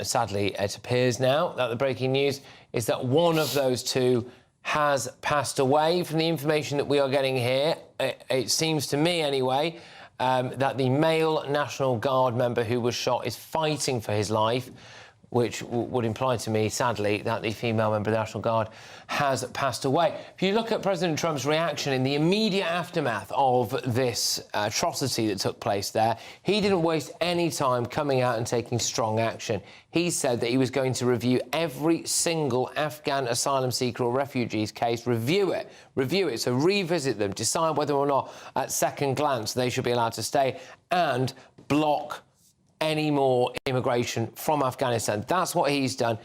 sadly, it appears now that the breaking news is that one of those 2 has passed away. From the information that we are getting here, it seems to me anyway, that the male National Guard member who was shot is fighting for his life. which would imply to me, sadly, that the female member of the National Guard has passed away. If you look at President Trump's reaction in the immediate aftermath of this atrocity that took place there, he didn't waste any time coming out and taking strong action. He said that he was going to review every single Afghan asylum seeker or refugee's case, review it, so revisit them, decide whether or not at second glance they should be allowed to stay, and block any more immigration from Afghanistan. That's what he's done.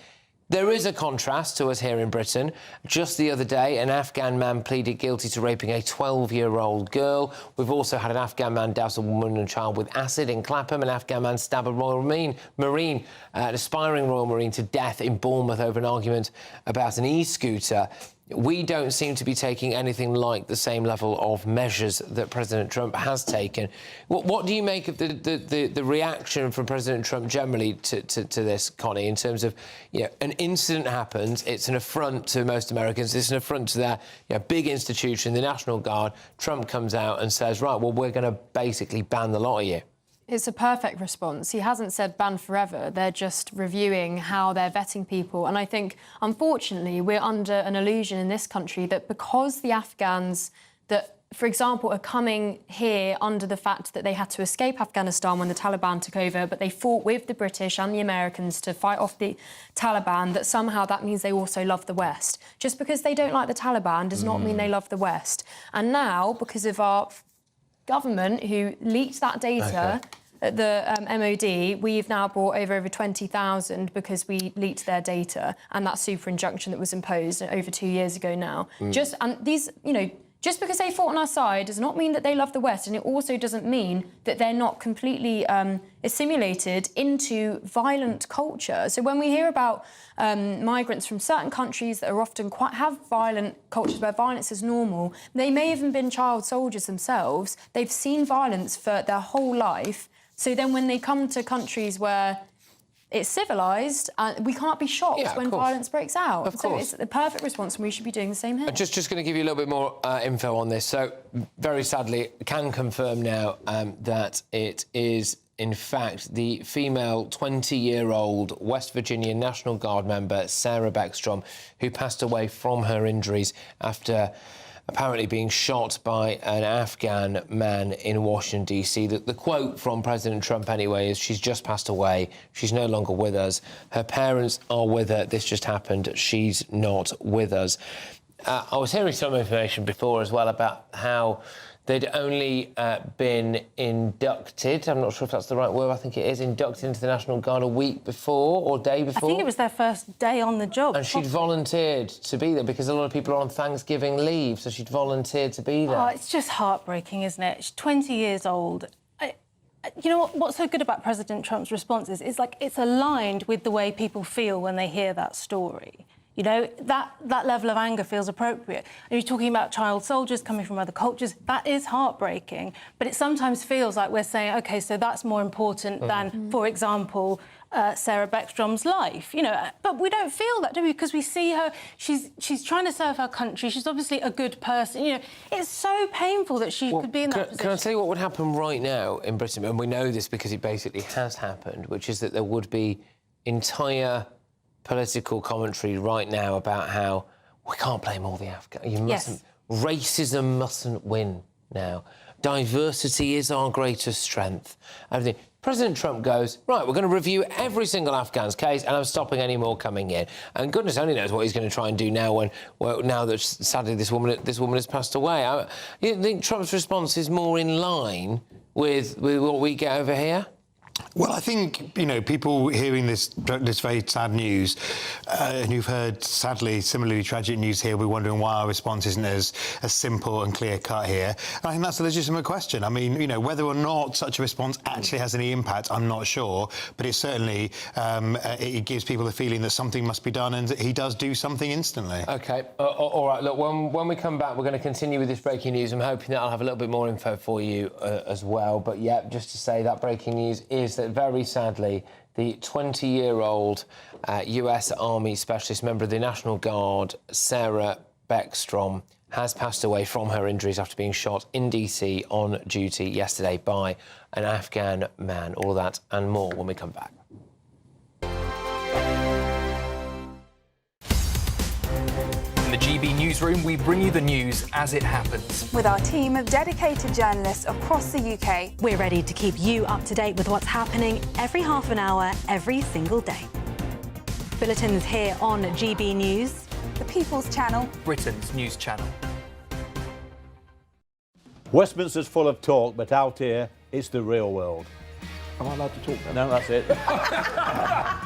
There is a contrast to us here in Britain. Just the other day, an Afghan man pleaded guilty to raping a 12-year-old girl. We've also had an Afghan man douse a woman and child with acid in Clapham. An Afghan man stabbed a Royal Marine, an aspiring Royal Marine, to death in Bournemouth over an argument about an e-scooter. We don't seem to be taking anything like the same level of measures that President Trump has taken. What do you make of the reaction from President Trump generally to this, Connie, in terms of, an incident happens, it's an affront to most Americans, it's an affront to their big institution, the National Guard. Trump comes out and says, right, well, we're going to basically ban the lot of you. It's a perfect response. He hasn't said ban forever. They're just reviewing how they're vetting people. And I think, unfortunately, we're under an illusion in this country that because the Afghans that, for example, are coming here under the fact that they had to escape Afghanistan when the Taliban took over, but they fought with the British and the Americans to fight off the Taliban, that somehow that means they also love the West. Just because they don't like the Taliban does not mean they love the West. And now, because of our government who leaked that data at the MOD, we've now brought over 20,000 because we leaked their data, and that super injunction that was imposed over 2 years ago now. Just because they fought on our side does not mean that they love the West, and it also doesn't mean that they're not completely assimilated into violent culture. So when we hear about migrants from certain countries that are often have violent cultures where violence is normal, they may have even been child soldiers themselves. They've seen violence for their whole life. So then when they come to countries where it's civilised, we can't be shocked when violence breaks out. So it's the perfect response, and we should be doing the same here. Just going to give you a little bit more info on this. So, very sadly, can confirm now that it is, in fact, the female 20-year-old West Virginia National Guard member, Sarah Beckstrom, who passed away from her injuries after apparently being shot by an Afghan man in Washington, D.C. The quote from President Trump, anyway, is she's just passed away. She's no longer with us. Her parents are with her. This just happened. She's not with us. I was hearing some information before as well about how they'd only been inducted, I'm not sure if that's the right word, I think it is, inducted into the National Guard a week before or day before. I think it was their first day on the job. And she'd volunteered to be there because a lot of people are on Thanksgiving leave, so she'd volunteered to be there. Oh, it's just heartbreaking, isn't it? She's 20 years old. You know what's so good about President Trump's responses is, like, it's aligned with the way people feel when they hear that story. You know, that level of anger feels appropriate. And you're talking about child soldiers coming from other cultures. That is heartbreaking. But it sometimes feels like we're saying, OK, so that's more important than, for example, Sarah Beckstrom's life. You know, but we don't feel that, do we? Because we see her, she's trying to serve her country. She's obviously a good person. You know, it's so painful that she could be in that position. Can I tell you what would happen right now in Britain? And we know this because it basically has happened, which is that there would be entire political commentary right now about how we can't blame all the Afghans. You mustn't. Yes. Racism mustn't win now. Diversity is our greatest strength. Everything. President Trump goes, right, we're going to review every single Afghan's case, and I'm stopping any more coming in. And goodness only knows what he's going to try and do now now that sadly this woman has passed away. You think Trump's response is more in line with what we get over here? Well, I think, you know, people hearing this very sad news, and you've heard, sadly, similarly tragic news here, we're wondering why our response isn't as simple and clear-cut here. And I think that's a legitimate question. I mean, you know, whether or not such a response actually has any impact, I'm not sure, but it certainly it gives people the feeling that something must be done, and he does do something instantly. OK. All right, look, when we come back, we're going to continue with this breaking news. I'm hoping that I'll have a little bit more info for you as well. But, yeah, just to say that breaking news is that, very sadly, the 20-year-old US Army Specialist member of the National Guard, Sarah Beckstrom, has passed away from her injuries after being shot in DC on duty yesterday by an Afghan man. All of that and more when we come back. GB Newsroom, we bring you the news as it happens. With our team of dedicated journalists across the UK. We're ready to keep you up to date with what's happening every half an hour, every single day. Bulletins here on GB News. The People's Channel. Britain's news channel. Westminster's full of talk, but out here, it's the real world. Am I allowed to talk now? No, that's it.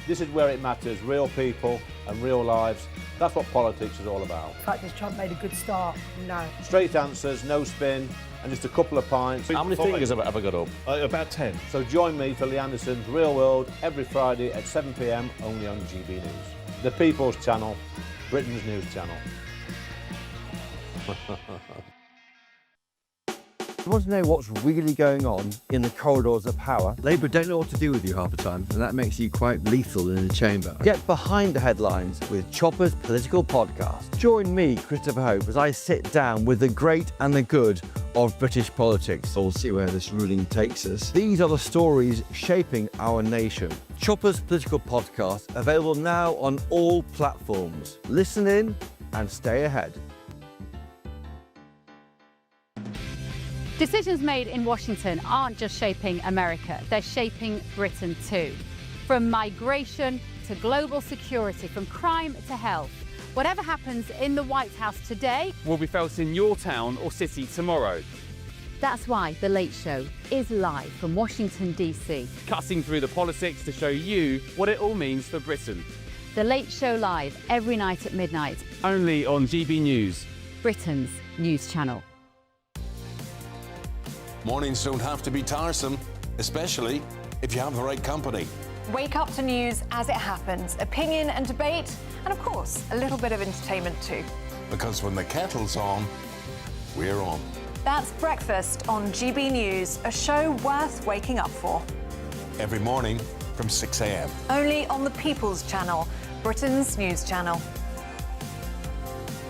This is where it matters. Real people and real lives. That's what politics is all about. The fact that Trump made a good start, no. Straight answers, no spin, and just a couple of pints. How many fingers have I got up? About 10. So join me for Lee Anderson's Real World every Friday at 7 p.m. only on GB News. The People's Channel, Britain's news channel. You want to know what's really going on in the corridors of power? Labour don't know what to do with you half the time, and that makes you quite lethal in the chamber. Get behind the headlines with Chopper's political podcast. Join me, Christopher Hope, as I sit down with the great and the good of British politics. We'll see where this ruling takes us. These are the stories shaping our nation. Chopper's political podcast, available now on all platforms. Listen in and stay ahead. Decisions made in Washington aren't just shaping America, they're shaping Britain too. From migration to global security, from crime to health. Whatever happens in the White House today will be felt in your town or city tomorrow. That's why The Late Show is live from Washington, D.C. Cutting through the politics to show you what it all means for Britain. The Late Show live every night at midnight. Only on GB News. Britain's news channel. Mornings don't have to be tiresome, especially if you have the right company. Wake up to news as it happens, opinion and debate, and of course, a little bit of entertainment too. Because when the kettle's on, we're on. That's Breakfast on GB News, a show worth waking up for. Every morning from 6 a.m. Only on the People's Channel, Britain's news channel.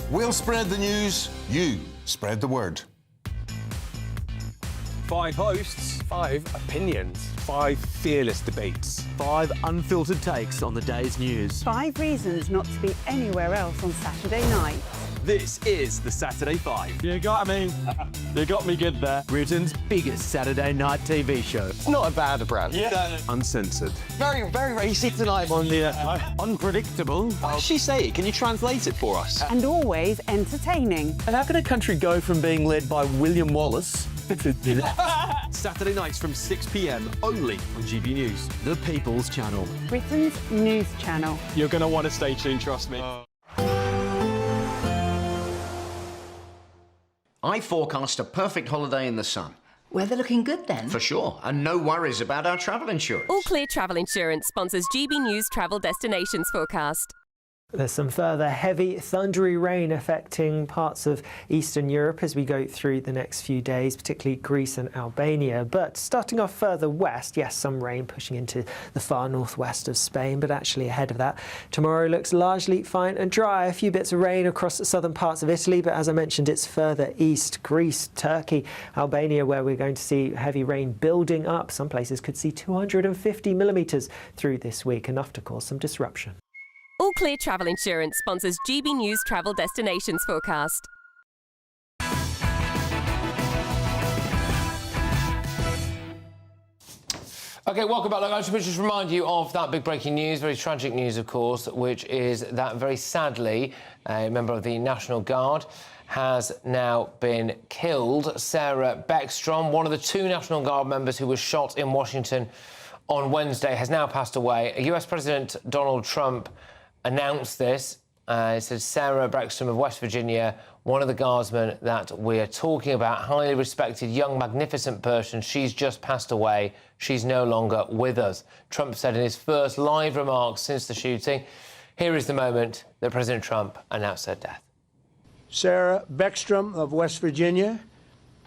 We'll spread the news, you spread the word. 5 hosts, 5 opinions, 5 fearless debates, 5 unfiltered takes on the day's news. 5 reasons not to be anywhere else on Saturday night. This is the Saturday 5. You got me good there. Britain's biggest Saturday night TV show. It's not a bad brand. Yeah. Uncensored. Very, very racy tonight. On the unpredictable. What did she say? Can you translate it for us? And always entertaining. And how can a country go from being led by William Wallace Saturday nights from 6 p.m. only on GB News, the People's Channel. Britain's news channel. You're going to want to stay tuned, trust me. I forecast a perfect holiday in the sun. Weather looking good then? For sure, and no worries about our travel insurance. All Clear Travel Insurance sponsors GB News Travel Destinations forecast. There's some further heavy, thundery rain affecting parts of Eastern Europe as we go through the next few days, particularly Greece and Albania. But starting off further west, yes, some rain pushing into the far northwest of Spain, but actually ahead of that, tomorrow looks largely fine and dry. A few bits of rain across the southern parts of Italy, but as I mentioned, it's further east, Greece, Turkey, Albania, where we're going to see heavy rain building up. Some places could see 250 millimetres through this week, enough to cause some disruption. All Clear Travel Insurance sponsors GB News Travel Destinations forecast. OK, welcome back. Look, I should just remind you of that big breaking news, very tragic news, of course, which is that very sadly, a member of the National Guard has now been killed. Sarah Beckstrom, one of the 2 National Guard members who was shot in Washington on Wednesday, has now passed away. US President Donald Trump announced this. It says Sarah Beckstrom of West Virginia, one of the guardsmen that we are talking about, highly respected, young, magnificent person. She's just passed away. She's no longer with us. Trump said in his first live remarks since the shooting. Here is the moment that President Trump announced her death. Sarah Beckstrom of West Virginia,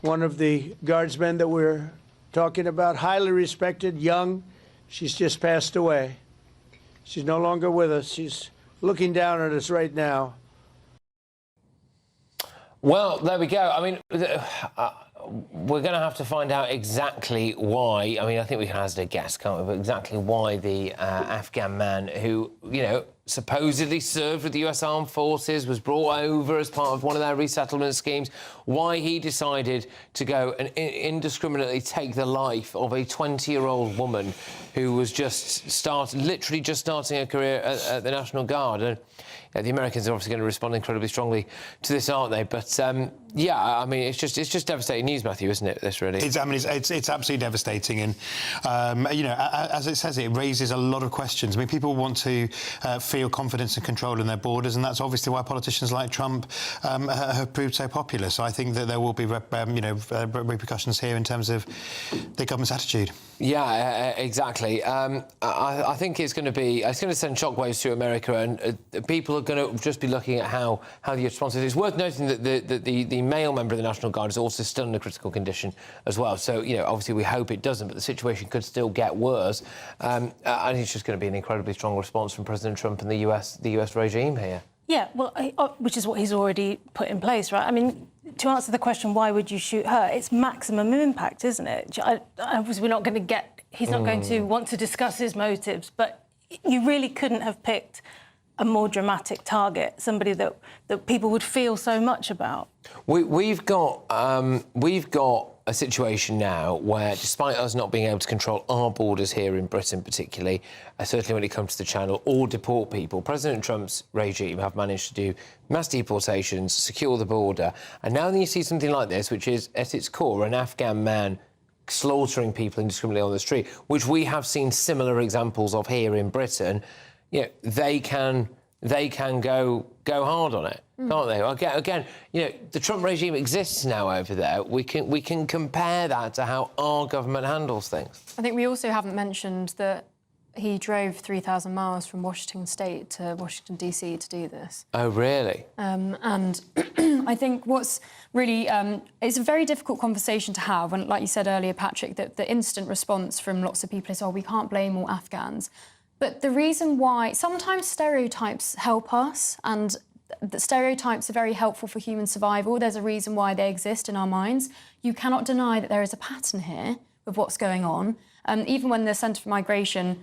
one of the guardsmen that we're talking about, highly respected, young. She's just passed away. She's no longer with us. She's looking down at us right now. Well, there we go. I mean, we're going to have to find out exactly why. I mean, I think we can hazard a guess, can't we? But exactly why the Afghan man who, you know, supposedly served with the US Armed Forces, was brought over as part of one of their resettlement schemes, why he decided to go and indiscriminately take the life of a 20-year-old woman who was literally just starting a career at the National Guard. And the Americans are obviously going to respond incredibly strongly to this, aren't they? But yeah, I mean, it's just devastating news, Matthew, isn't it? This really. It's absolutely devastating, and you know, as it says, it raises a lot of questions. I mean, people want to feel confidence and control in their borders, and that's obviously why politicians like Trump have proved so popular. So I think that there will be, repercussions here in terms of the government's attitude. Yeah, exactly. I think it's going to send shockwaves through America, and people are going to just be looking at how the response is. It's worth noting that the male member of the National Guard is also still in a critical condition as well. So, you know, obviously we hope it doesn't, but the situation could still get worse. And it's just going to be an incredibly strong response from President Trump and the US regime here. Yeah, well, which is what he's already put in place, right? I mean, to answer the question, why would you shoot her? It's maximum impact, isn't it? Obviously, we're not going to get... He's not going to want to discuss his motives, but you really couldn't have picked a more dramatic target, somebody that people would feel so much about. We've got a situation now where, despite us not being able to control our borders here in Britain particularly, certainly when it comes to the Channel, or deport people, President Trump's regime have managed to do mass deportations, secure the border, and now you see something like this, which is, at its core, an Afghan man slaughtering people indiscriminately on the street, which we have seen similar examples of here in Britain. You know, they can go hard on it, can't they? Again, you know, the Trump regime exists now over there. We can compare that to how our government handles things. I think we also haven't mentioned that he drove 3,000 miles from Washington State to Washington, D.C. to do this. Oh, really? And I think what's really... it's a very difficult conversation to have when, like you said earlier, Patrick, that the instant response from lots of people is, oh, we can't blame all Afghans. But the reason why... Sometimes stereotypes help us, and the stereotypes are very helpful for human survival. There's a reason why they exist in our minds. You cannot deny that there is a pattern here with what's going on. Even when the Centre for Migration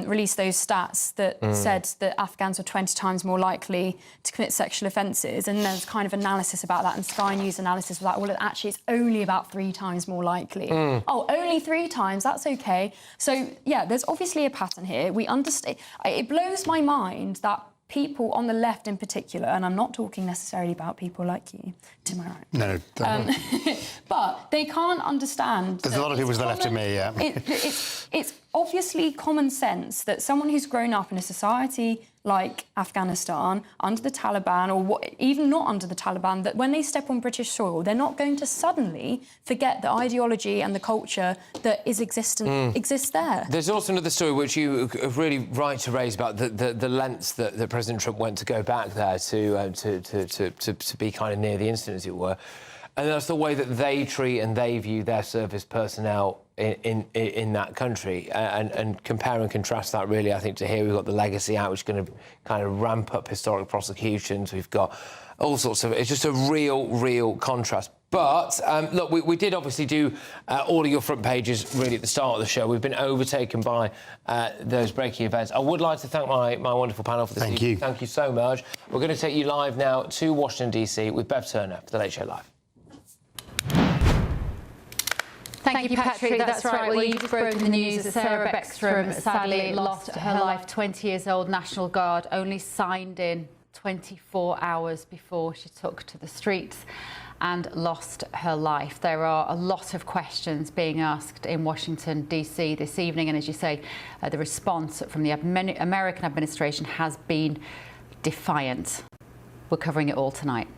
released those stats that said that Afghans were 20 times more likely to commit sexual offences, and there's kind of analysis about that, and Sky News analysis was like, well, actually, it's only about 3 times more likely. Oh, only 3 times? That's OK. So, yeah, there's obviously a pattern here. We understand. It blows my mind that people on the left in particular, and I'm not talking necessarily about people like you, to my right. No, but they can't understand... There's a lot of people to the left of me, yeah. It's obviously common sense that someone who's grown up in a society like Afghanistan, under the Taliban, or even not under the Taliban, that when they step on British soil, they're not going to suddenly forget the ideology and the culture that exists there. There's also another story which you are really right to raise about the lengths that President Trump went to go back there to be kind of near the incident, as it were. And that's the way that they treat and they view their service personnel in that country, and compare and contrast that, really, I think, to here. We've got the Legacy Act, which is going to kind of ramp up historic prosecutions. We've got all sorts of... It's just a real contrast. But, look, we did obviously do all of your front pages, really, at the start of the show. We've been overtaken by those breaking events. I would like to thank my wonderful panel for this evening. Thank you so much. We're going to take you live now to Washington, D.C. with Bev Turner for The Late Show Live. Thank you, Patrick. That's right. Well, you've broken the news that Sarah Beckstrom sadly lost her life. 20 years old National Guard only signed in 24 hours before she took to the streets and lost her life. There are a lot of questions being asked in Washington, D.C. this evening, and as you say, the response from the American administration has been defiant. We're covering it all tonight.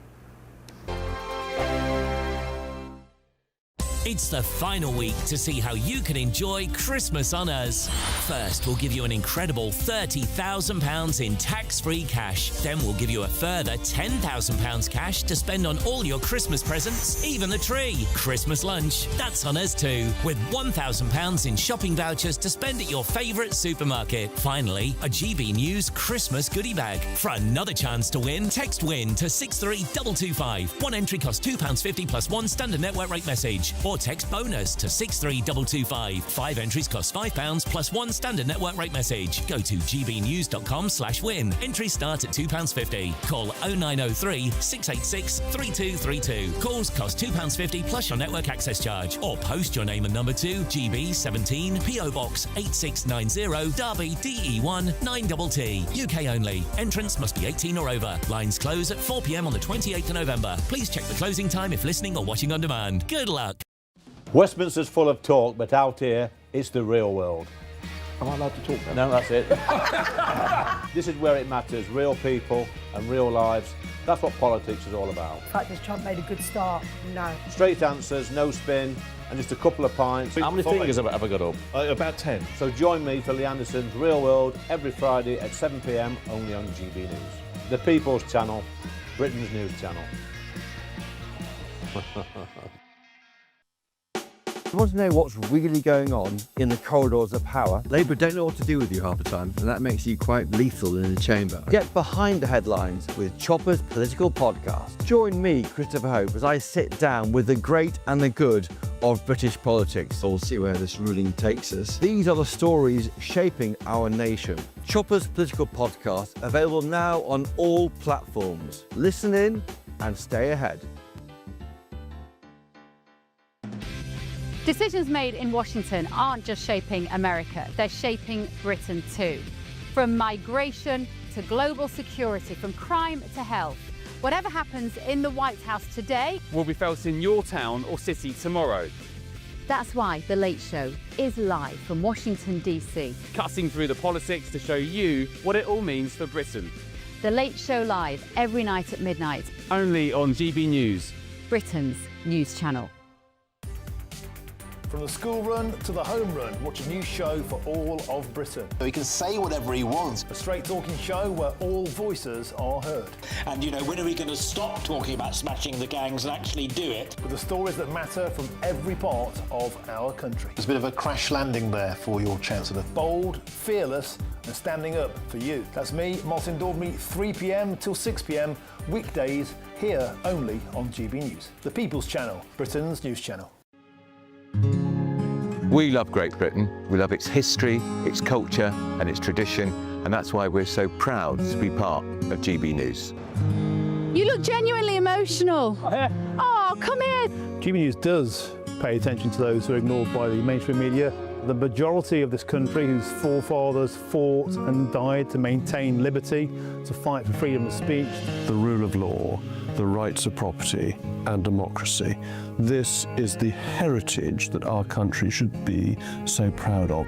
It's the final week to see how you can enjoy Christmas on us. First, we'll give you an incredible £30,000 in tax-free cash. Then we'll give you a further £10,000 cash to spend on all your Christmas presents, even the tree. Christmas lunch, that's on us too, with £1,000 in shopping vouchers to spend at your favourite supermarket. Finally, a GB News Christmas goodie bag. For another chance to win, text WIN to 63225. One entry costs £2.50 plus one standard network rate message. Or or text BONUS to 63225. 5 entries cost £5 plus 1 standard network rate message. Go to gbnews.com/win. Entries start at £2.50. Call 0903 686 3232. Calls cost £2.50 plus your network access charge. Or post your name and number to GB17 PO Box 8690 Derby DE1 9TT. UK only. Entrance must be 18 or over. Lines close at 4 p.m. on the 28th of November. Please check the closing time if listening or watching on demand. Good luck. Westminster's full of talk, but out here, it's the real world. Am I allowed to talk now? No, that's it. This is where it matters. Real people and real lives. That's what politics is all about. The fact that Trump made a good start, no. Straight answers, no spin, and just a couple of pints. How many fingers have I got up? About 10. So join me for Lee Anderson's Real World every Friday at 7 p.m. only on GB News. The People's Channel, Britain's news channel. You want to know what's really going on in the corridors of power? Labour don't know what to do with you half the time, and that makes you quite lethal in the chamber. Get behind the headlines with Chopper's political podcast. Join me, Christopher Hope, as I sit down with the great and the good of British politics. We'll see where this ruling takes us. These are the stories shaping our nation. Chopper's political podcast, available now on all platforms. Listen in and stay ahead. Decisions made in Washington aren't just shaping America, they're shaping Britain too. From migration to global security, from crime to health. Whatever happens in the White House today will be felt in your town or city tomorrow. That's why The Late Show is live from Washington, D.C. Cutting through the politics to show you what it all means for Britain. The Late Show live every night at midnight. Only on GB News, Britain's news channel. From the school run to the home run, watch a new show for all of Britain. He can say whatever he wants. A straight talking show where all voices are heard. And, you know, when are we going to stop talking about smashing the gangs and actually do it? With the stories that matter from every part of our country. There's a bit of a crash landing there for your Chancellor. Bold, fearless and standing up for you. That's me, Martin Daubney, 3 p.m. till 6 p.m, weekdays, here only on GB News. The People's Channel, Britain's news channel. We love Great Britain. We love its history, its culture and its tradition, and that's why we're so proud to be part of GB News. You look genuinely emotional. Oh, come here. GB News does pay attention to those who are ignored by the mainstream media. The majority of this country whose forefathers fought and died to maintain liberty, to fight for freedom of speech. The rule of law, the rights of property and democracy. This is the heritage that our country should be so proud of.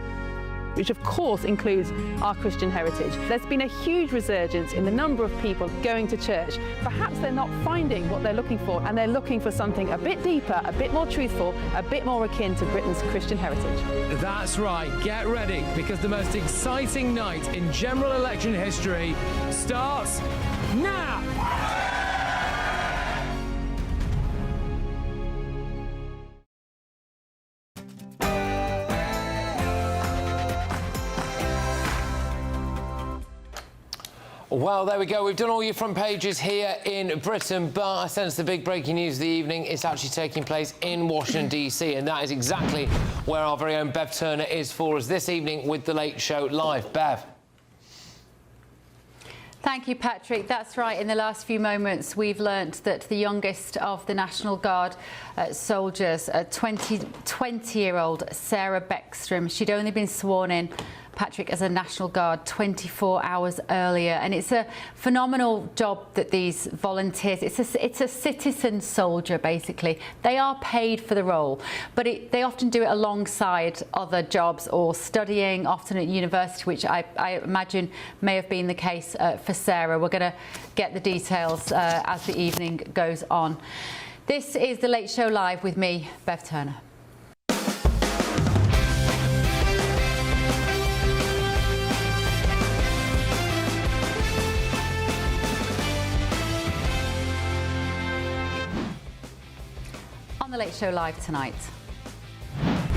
Which of course includes our Christian heritage. There's been a huge resurgence in the number of people going to church. Perhaps they're not finding what they're looking for, and they're looking for something a bit deeper, a bit more truthful, a bit more akin to Britain's Christian heritage. That's right, get ready, because the most exciting night in general election history starts now! Well, there we go. We've done all your front pages here in Britain, but I sense the big breaking news of the evening is actually taking place in Washington, D.C., and that is exactly where our very own Bev Turner is for us this evening with The Late Show Live. Bev. Thank you, Patrick. That's right. In the last few moments, we've learnt that the youngest of the National Guard soldiers, 20-year-old Sarah Beckstrom, she'd only been sworn in, Patrick, as a National Guard 24 hours earlier. And it's a phenomenal job that these volunteers, it's a citizen soldier, basically. They are paid for the role, but they often do it alongside other jobs or studying, often at university, which I imagine may have been the case for Sarah. We're going to get the details as the evening goes on. This is The Late Show Live with me, Bev Turner. On The Late Show Live tonight.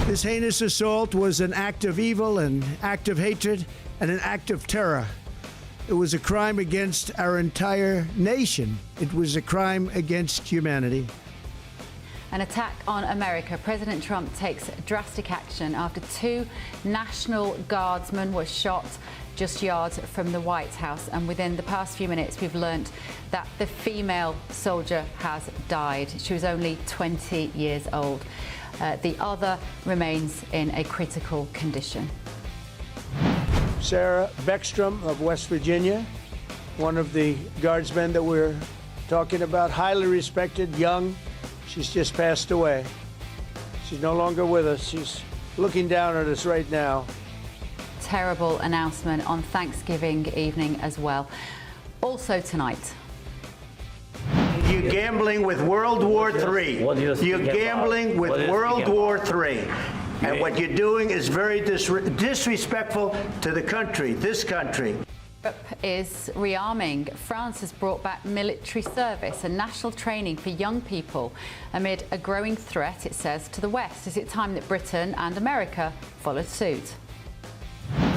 This heinous assault was an act of evil, an act of hatred, and an act of terror. It was a crime against our entire nation. It was a crime against humanity. An attack on America. President Trump takes drastic action after 2 National Guardsmen were shot just yards from the White House. And within the past few minutes, we've learnt that the female soldier has died. She was only 20 years old. The other remains in a critical condition. Sarah Beckstrom of West Virginia, one of the guardsmen that we're talking about, highly respected, young. She's just passed away. She's no longer with us. She's looking down at us right now. Terrible announcement on Thanksgiving evening as well. Also tonight. You're gambling with World War III. You're gambling with World War III. And what you're doing is very disrespectful to the country, this country. Europe is rearming. France has brought back military service and national training for young people amid a growing threat, it says, to the West. Is it time that Britain and America followed suit?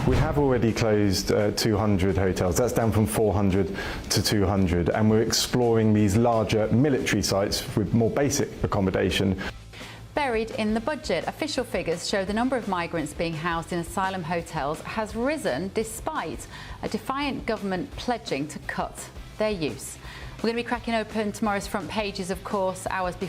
We have already closed 200 hotels. That's down from 400 to 200. And we're exploring these larger military sites with more basic accommodation. Buried in the budget, official figures show the number of migrants being housed in asylum hotels has risen despite a defiant government pledging to cut their use. We're going to be cracking open tomorrow's front pages, of course, hours before